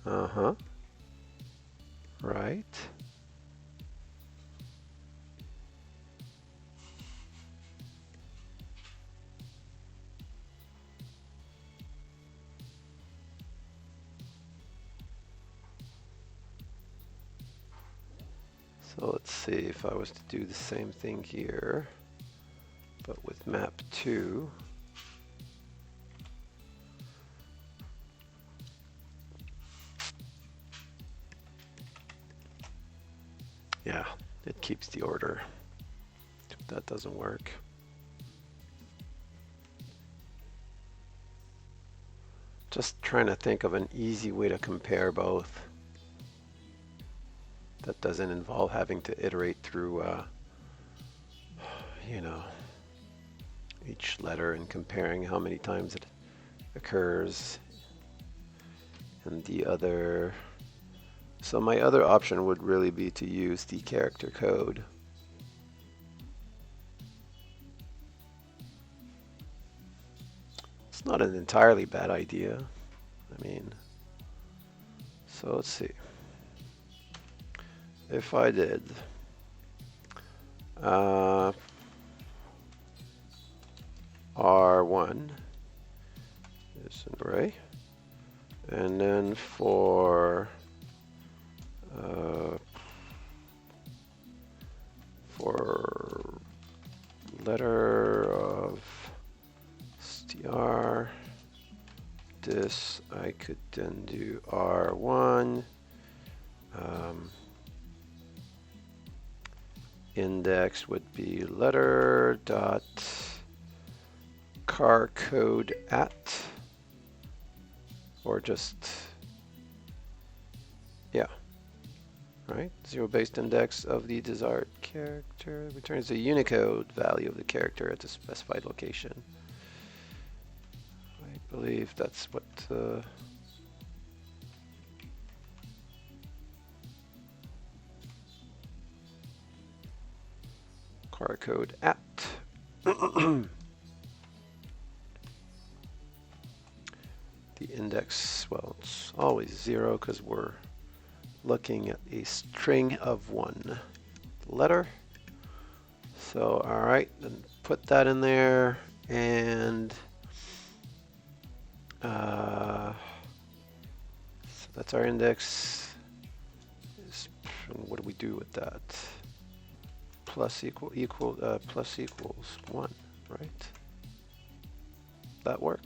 Uh-huh. Right. So let's see if I was to do the same thing here, but with map 2. Yeah, it keeps the order. That doesn't work. Just trying to think of an easy way to compare both that doesn't involve having to iterate through, you know, each letter and comparing how many times it occurs. And the other, so my other option would really be to use the character code. It's not an entirely bad idea. I mean, so let's see. If I did R1 is an array, and then for letter of str, this I could then do R1 index would be letter dot car code at, or just, yeah, right? Zero-based index of the desired character returns the Unicode value of the character at the specified location. I believe that's what car code at. The index, well, it's always 0 because we're looking at a string of one letter. So, all right, then put that in there, and so that's our index. What do we do with that? Plus plus equals 1, right? That work?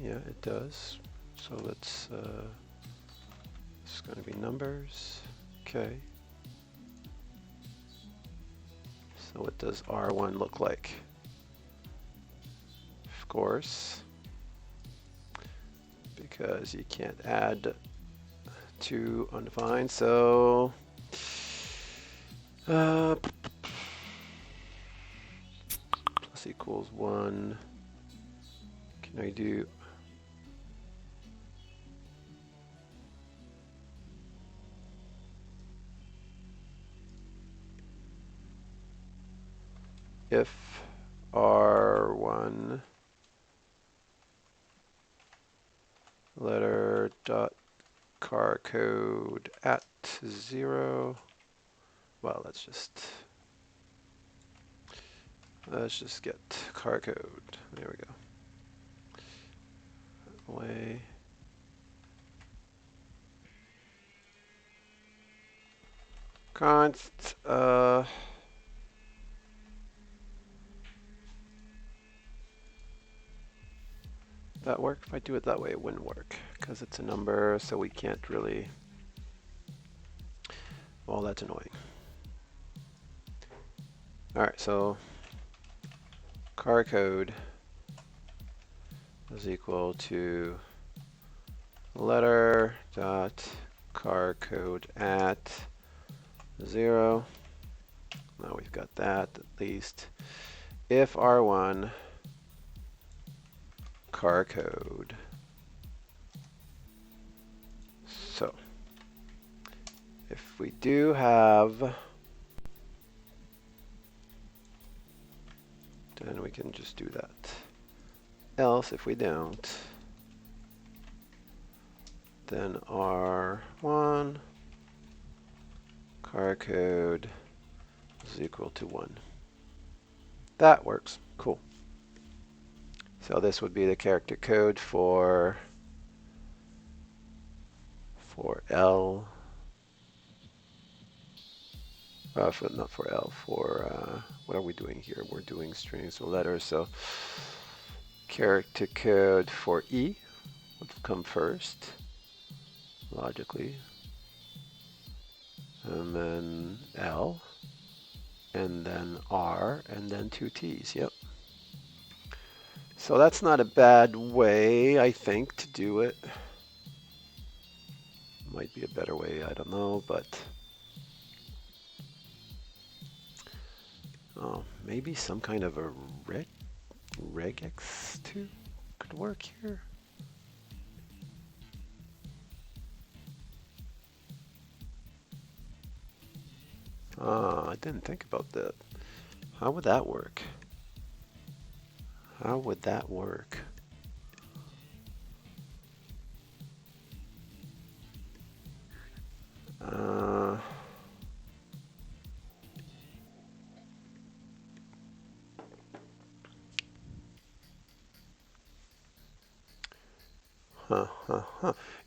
Yeah, it does. So let's, it's going to be numbers. Okay. So what does R1 look like? Of course, because you can't add 2 undefined, so plus equals 1. Can I do if R1 letter dot car code at 0? Well, let's just get car code. There we go. Away. Const that work? If I do it that way, it wouldn't work because it's a number, so we can't really. Well, that's annoying. All right, so car code is equal to letter dot car code at 0. Now we've got that at least. If R1 car code. So if we do have then we can just do that. Else, if we don't, then R1 car code is equal to 1. That works. Cool. So this would be the character code for L. Not for L, for what are we doing here? We're doing strings or letters, so character code for E would come first, logically, and then L, and then R, and then 2 T's, yep. So that's not a bad way, I think, to do it. Might be a better way, I don't know, but maybe some kind of a regex2 could work here. I didn't think about that. How would that work? How would that work?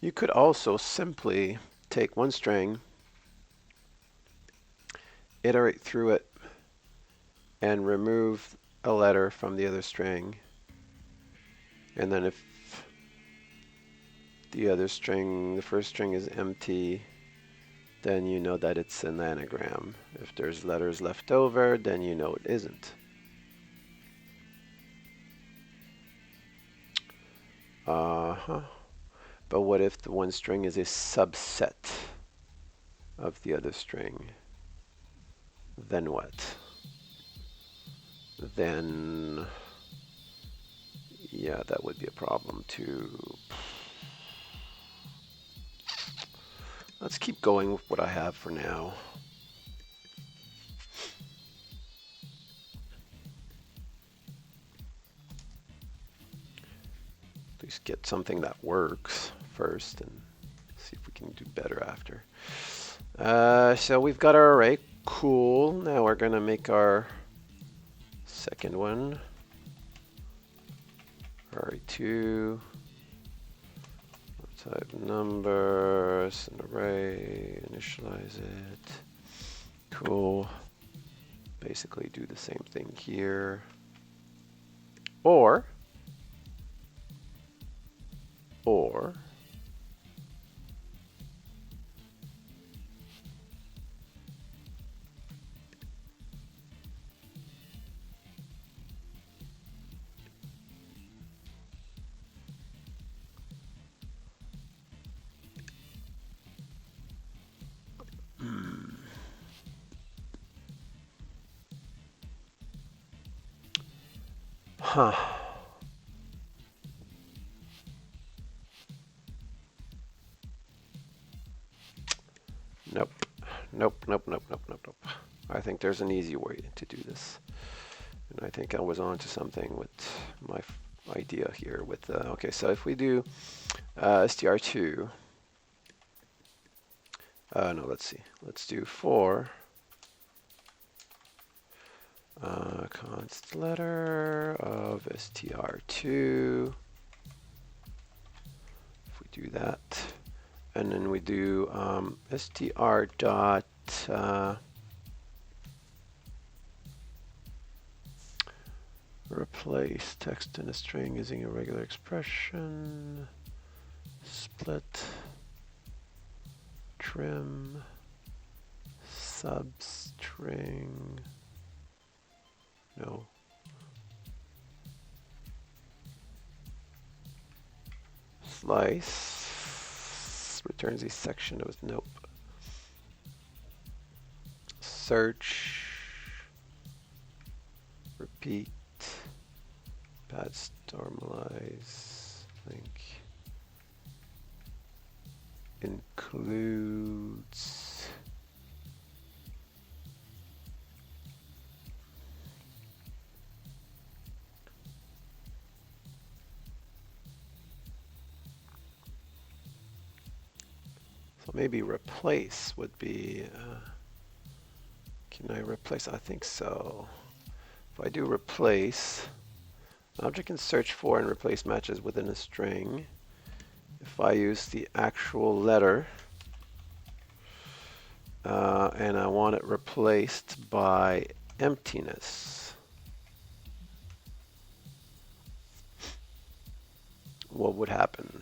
You could also simply take one string, iterate through it, and remove a letter from the other string. And then if the other string, the first string is empty, then you know that it's an anagram. If there's letters left over, then you know it isn't. But what if the one string is a subset of the other string? Then what? Then, yeah, that would be a problem too. Let's keep going with what I have for now. At least get something that works first and see if we can do better after. So we've got our array. Cool. Now we're going to make our second one. Array2. Type numbers, an array, initialize it. Cool. Basically do the same thing here. Or Nope. I think there's an easy way to do this. And I think I was onto something with my idea here with, okay, so if we do str2, no, let's see. Let's do for const letter of str2. If we do that, and then we do str dot replace text in a string using a regular expression, split, trim, substring, no. Slice returns a section of nope. Search, repeat, pads normalize, link, includes, So maybe replace would be, can I replace? I think so. If I do replace, an object can search for and replace matches within a string. If I use the actual letter, and I want it replaced by emptiness, what would happen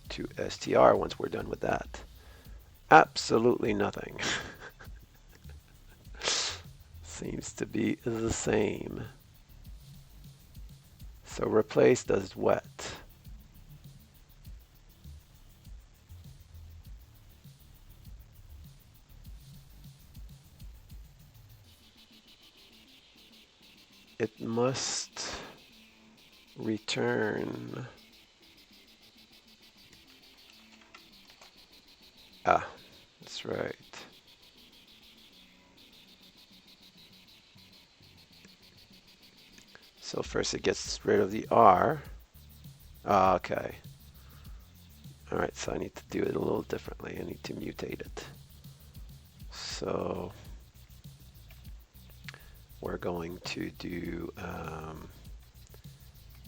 to str once we're done with that? Absolutely nothing. Seems to be the same. So replace does what? It must return. Ah, that's right. So first it gets rid of the R. Ah, okay. All right, so I need to do it a little differently. I need to mutate it. So we're going to do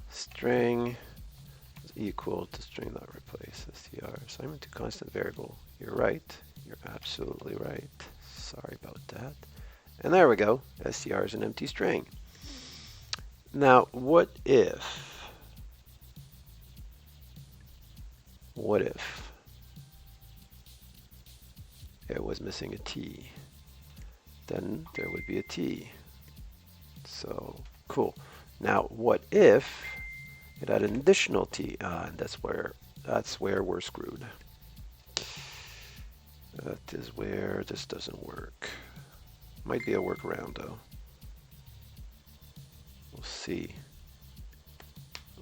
string is equal to string.replace str. Assignment to constant variable. You're right. You're absolutely right. Sorry about that. And there we go. str is an empty string. Now, what if it was missing a T? Then there would be a T. So, cool. Now, what if it had an additional T? And that's where we're screwed. That is where this doesn't work. Might be a workaround though. We'll see.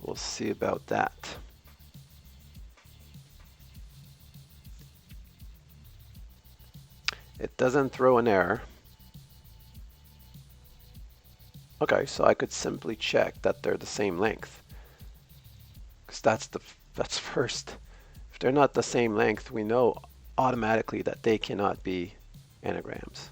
We'll see about that. It doesn't throw an error. Okay, so I could simply check that they're the same length. Because that's first. If they're not the same length, we know automatically that they cannot be anagrams.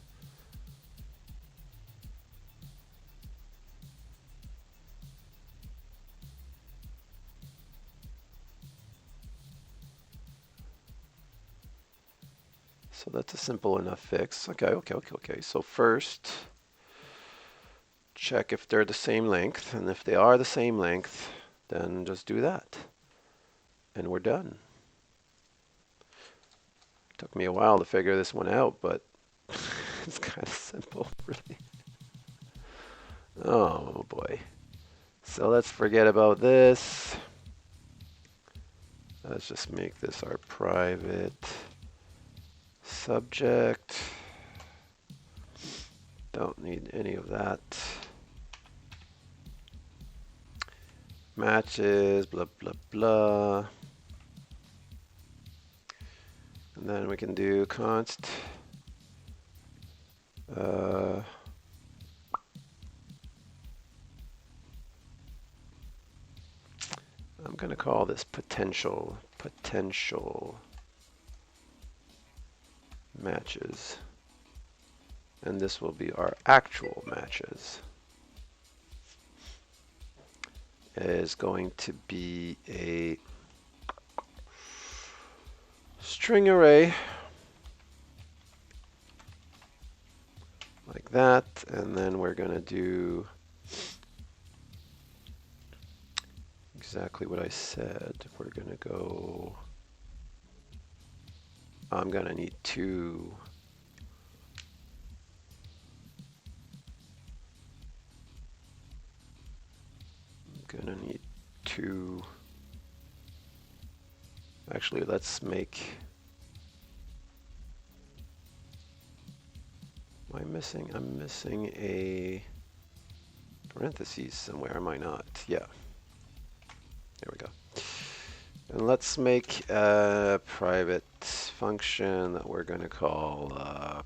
So that's a simple enough fix. Okay. So first, check if they're the same length. And if they are the same length, then just do that. And we're done. Took me a while to figure this one out, but it's kind of simple, really. Oh boy. So let's forget about this. Let's just make this our private subject. Don't need any of that. Matches, blah, blah, blah. And then we can do const. I'm going to call this potential matches. And this will be our actual matches. It is going to be a string array like that, and then we're going to do exactly what I said. We're going to go, I'm going to need two actually let's make, I'm missing a parentheses somewhere, am I not? Yeah. There we go. And let's make a private function that we're going to call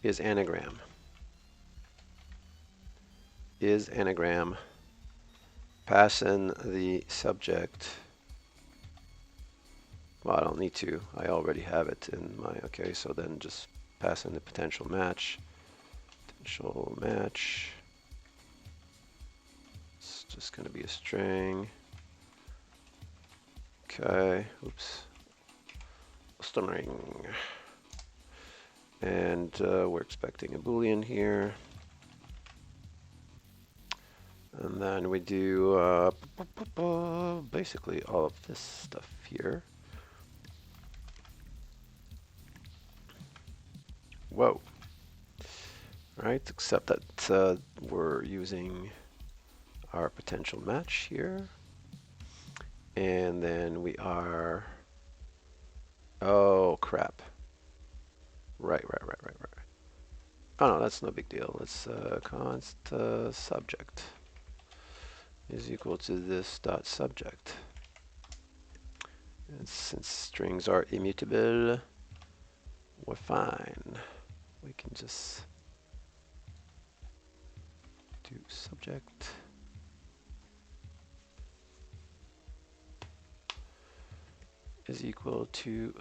is anagram. pass in the subject. Well, I don't need to. I already have it in my, okay, so then just pass in the potential match. Potential match. It's just going to be a string. Okay, oops. String. And we're expecting a Boolean here. And then we do basically all of this stuff here. Whoa. All right, except that we're using our potential match here. And then we are, oh crap. Right. Oh no, that's no big deal. Let's const subject is equal to this dot subject. And since strings are immutable, we're fine. We can just do subject is equal to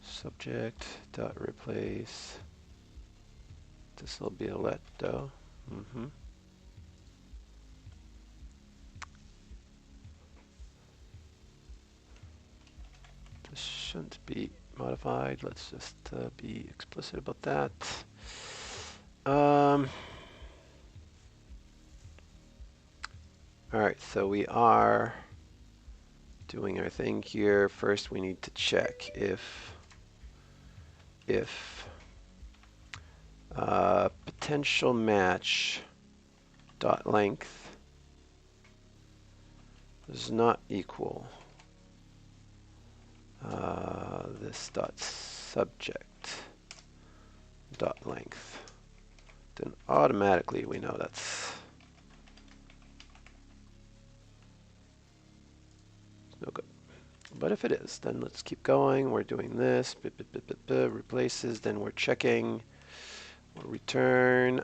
subject dot replace. This will be a let though. This shouldn't be modified. Let's just be explicit about that. All right, so we are doing our thing here. First, we need to check if potential match dot length does not equal this dot subject dot length, then automatically we know that's no good. But if it is, then let's keep going. We're doing this, replaces, then we're checking. We'll return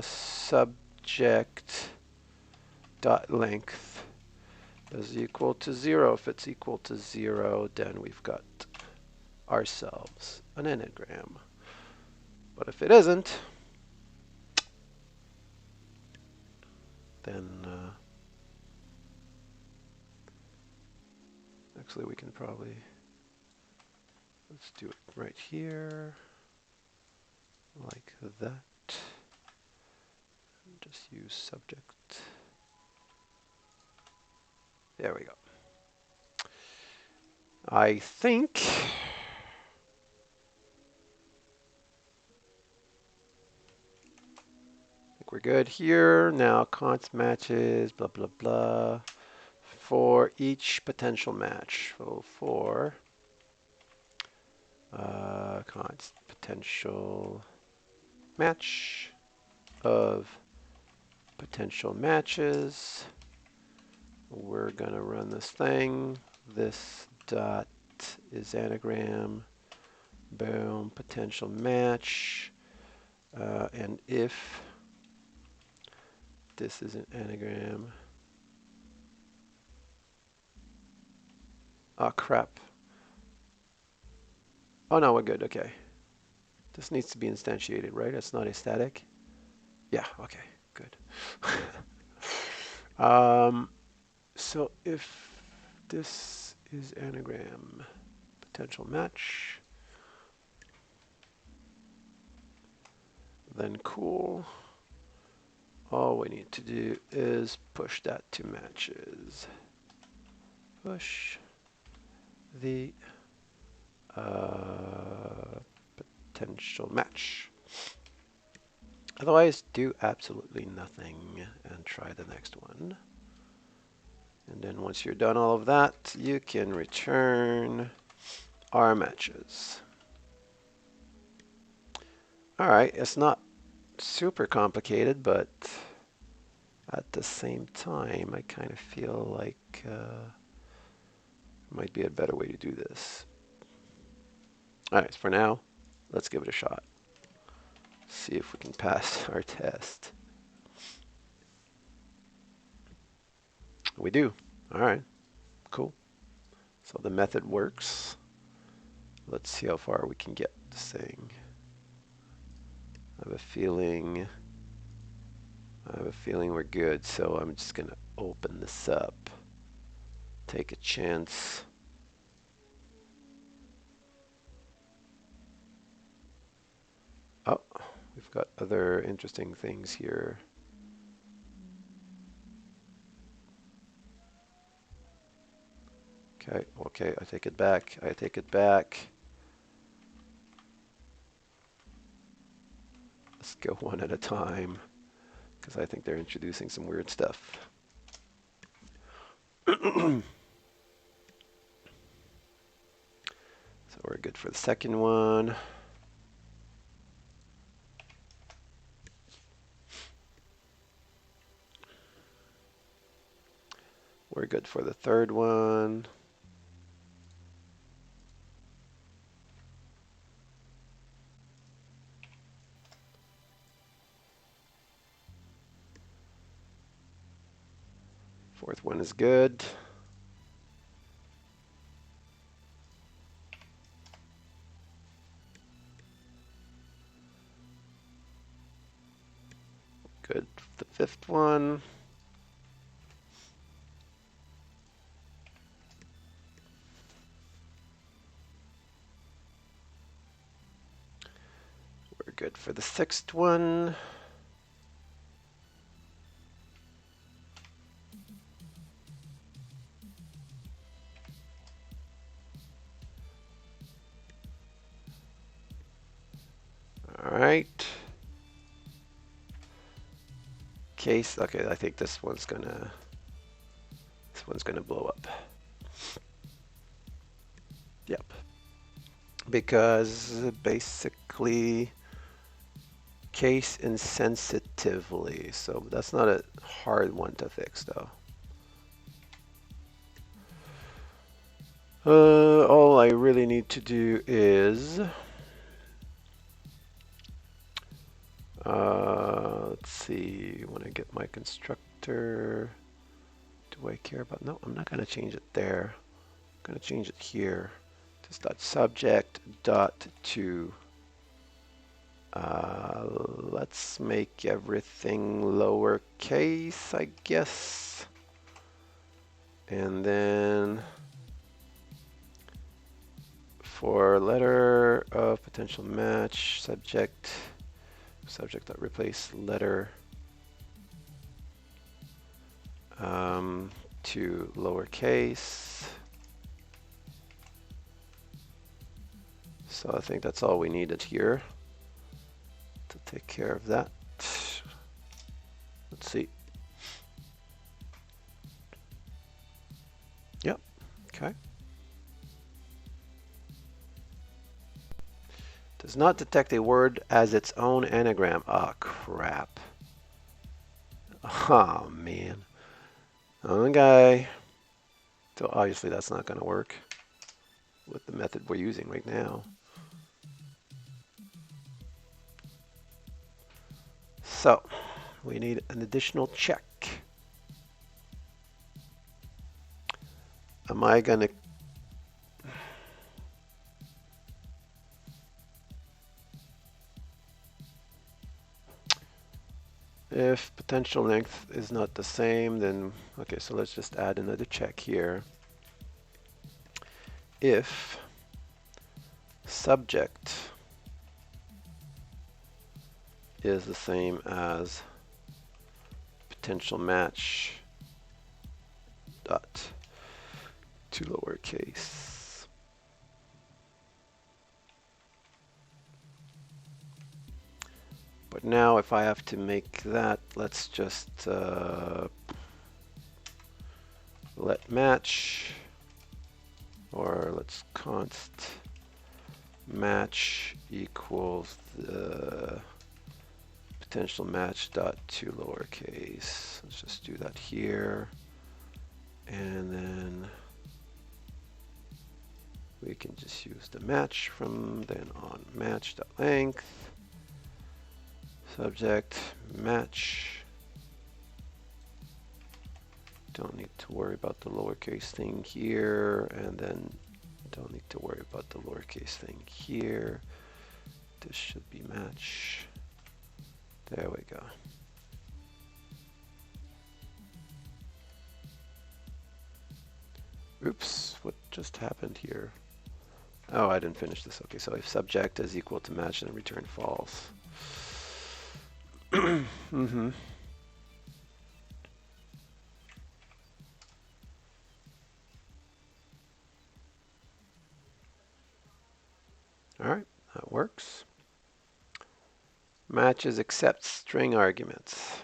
subject dot length is equal to 0. If it's equal to 0, then we've got ourselves an anagram. But if it isn't, then actually we can probably, let's do it right here, like that. Just use subject. There we go. I think we're good here. Now const matches, blah, blah, blah, for each potential match. So for const potential match of potential matches, we're going to run this thing. This dot is anagram, boom, potential match. And if this is an anagram, oh crap. Oh no, we're good, okay. This needs to be instantiated, right? It's not a static. Yeah, okay, good. So if this is anagram potential match, then cool. All we need to do is push that to matches. Push the potential match. Otherwise, do absolutely nothing and try the next one. And then once you're done all of that, you can return our matches. All right, it's not super complicated, but at the same time, I kind of feel like might be a better way to do this. All right, so for now, let's give it a shot. See if we can pass our test. We do. All right, cool. So the method works. Let's see how far we can get this thing. I have a feeling we're good, so I'm just gonna open this up. Take a chance. Oh, we've got other interesting things here. Okay, I take it back. Let's go one at a time, because I think they're introducing some weird stuff. So we're good for the second one. We're good for the third one. Fourth one is good. Good. The fifth one. We're good for the sixth one. All right. Case. Okay, I think this one's gonna blow up. Yep. Because basically case insensitively. So that's not a hard one to fix though. All I really need to do is let's see, when I get my constructor, do I care about, no, I'm not going to change it there. I'm going to change it here. Just dot subject dot to, let's make everything lowercase, I guess. And then for letter of potential match, subject dot replace letter to lowercase. So I think that's all we needed here to take care of that. Let's see. Yep. Okay. Does not detect a word as its own anagram. Ah, crap. Oh, man. Okay. So obviously that's not going to work with the method we're using right now. So we need an additional check. Am I going to if potential length is not the same, then okay, so let's just add another check here. If subject is the same as potential match dot to lowercase. But now if I have to make that, let's just let match, or let's const match equals the potential match dot to lowercase. Let's just do that here, and then we can just use the match from then on. Match dot length subject match Don't need to worry about the lowercase thing here, and then don't need to worry about the lowercase thing here. This should be match. There we go. Oops, what just happened here? Oh, I didn't finish this. Okay, so if subject is equal to match, then return false. Mm-hmm. All right, that works. Matches accepts string arguments.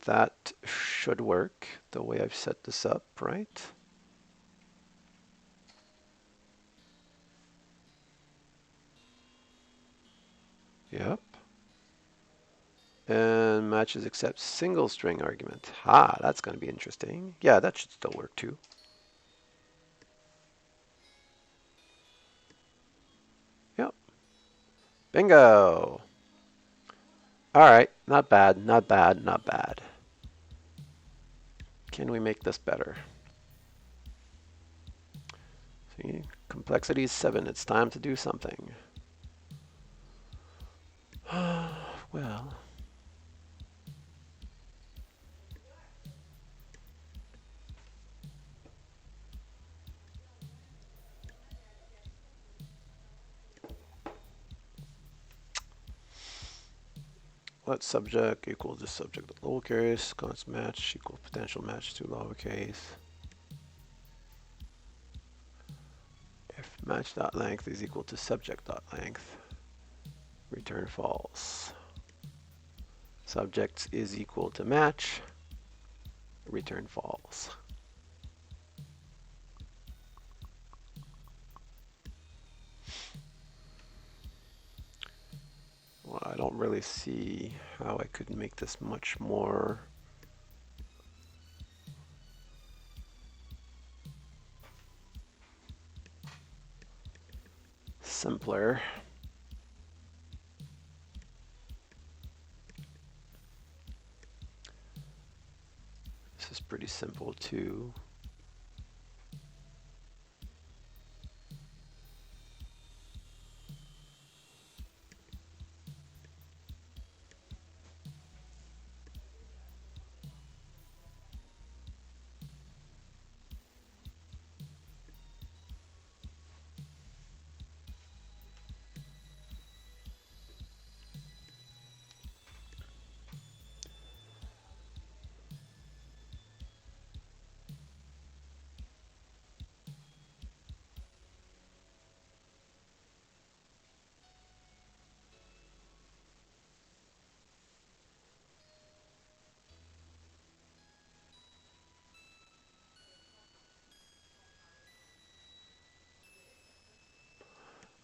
That should work the way I've set this up, right? Yep. And matches accepts single string argument. Ha, that's going to be interesting. Yeah, that should still work too. Yep. Bingo. All right, not bad, not bad, not bad. Can we make this better? See, complexity is 7. It's time to do something. Well. Let subject equals the subject of lowercase, constant match equals potential match to lowercase. If match.length is equal to subject.length, return false. Subject is equal to match, return false. Well, I don't really see how I could make this much more simpler. This is pretty simple too.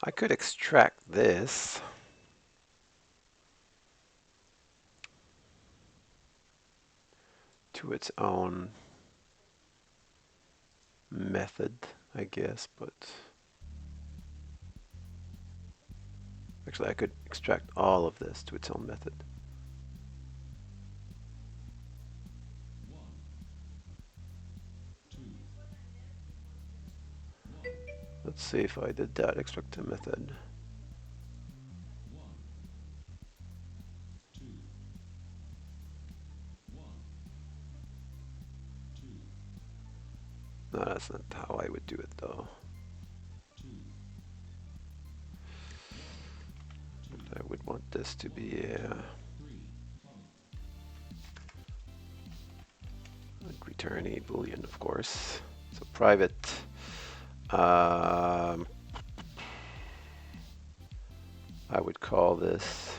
I could extract this to its own method, I guess, but actually I could extract all of this to its own method. Let's see if I did that, extract a method. No, that's not how I would do it though. I would want this to be return a boolean, of course. So private I would call this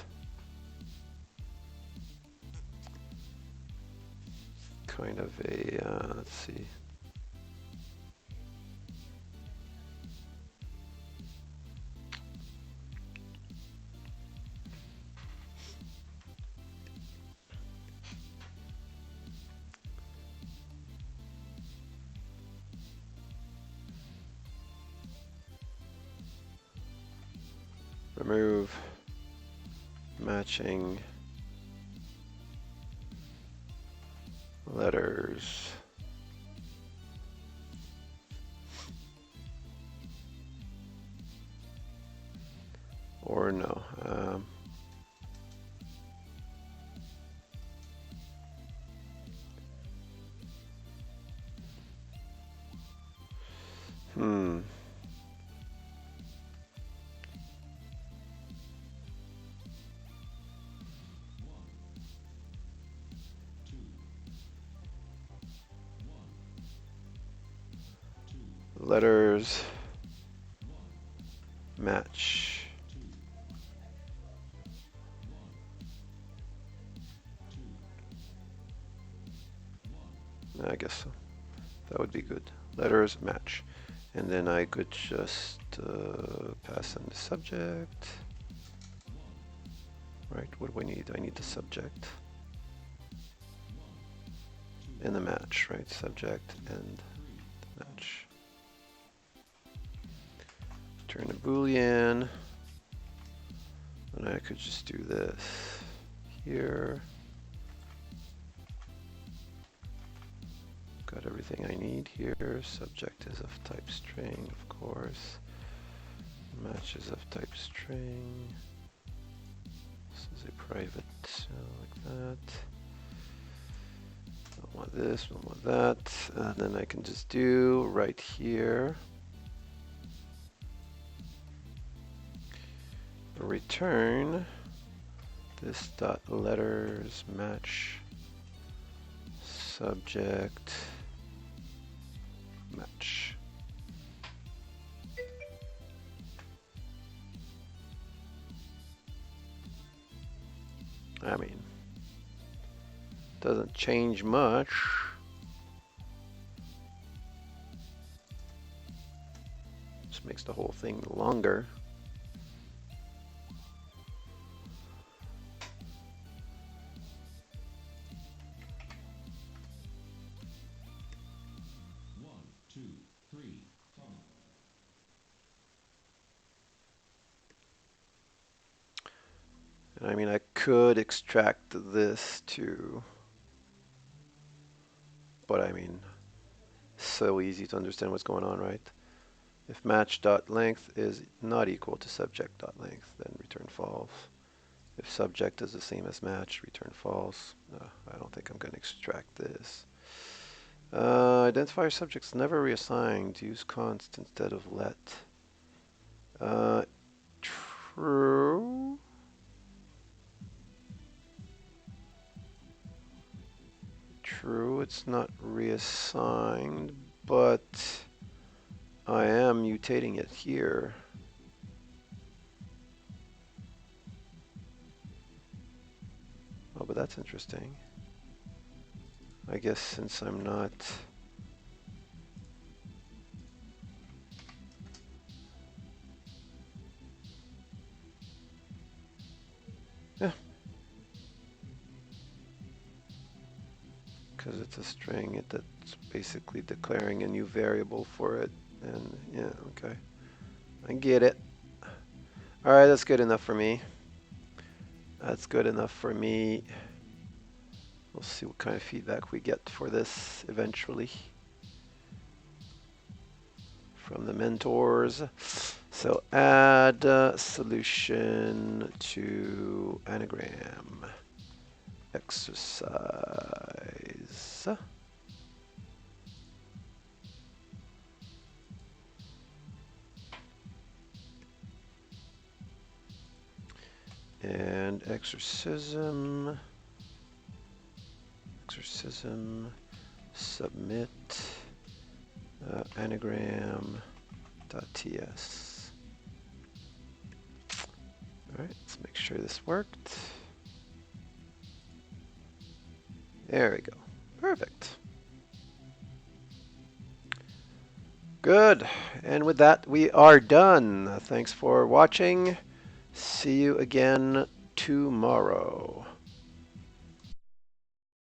kind of a let's see. Remove matching letters, or no. Letters match. I guess so. That would be good. Letters match. And then I could just pass in the subject. Right, what do I need? I need the subject. And the match, right? Subject and the match. Turn a Boolean. And I could just do this here. Got everything I need here. Subject is of type string, of course. Match is of type string. This is a private, like that. Don't want this, don't want that. And then I can just do right here. Return this dot letters match subject match. I mean, doesn't change much. Just makes the whole thing longer. I mean, I could extract this too, but I mean, so easy to understand what's going on, right? If match.length is not equal to subject.length, then return false. If subject is the same as match, return false. I don't think I'm going to extract this. Identifier subjects never reassigned. Use const instead of let. True. True, it's not reassigned, but I am mutating it here. Oh, but that's interesting. I guess since I'm not... Yeah. Because it's a string, that's basically declaring a new variable for it. And yeah, okay. I get it. All right, that's good enough for me. That's good enough for me. We'll see what kind of feedback we get for this eventually from the mentors. So add solution to anagram exercise. And exorcism submit anagram.ts. All right, let's make sure this worked. There we go. Perfect. Good. And with that, we are done. Thanks for watching. See you again tomorrow.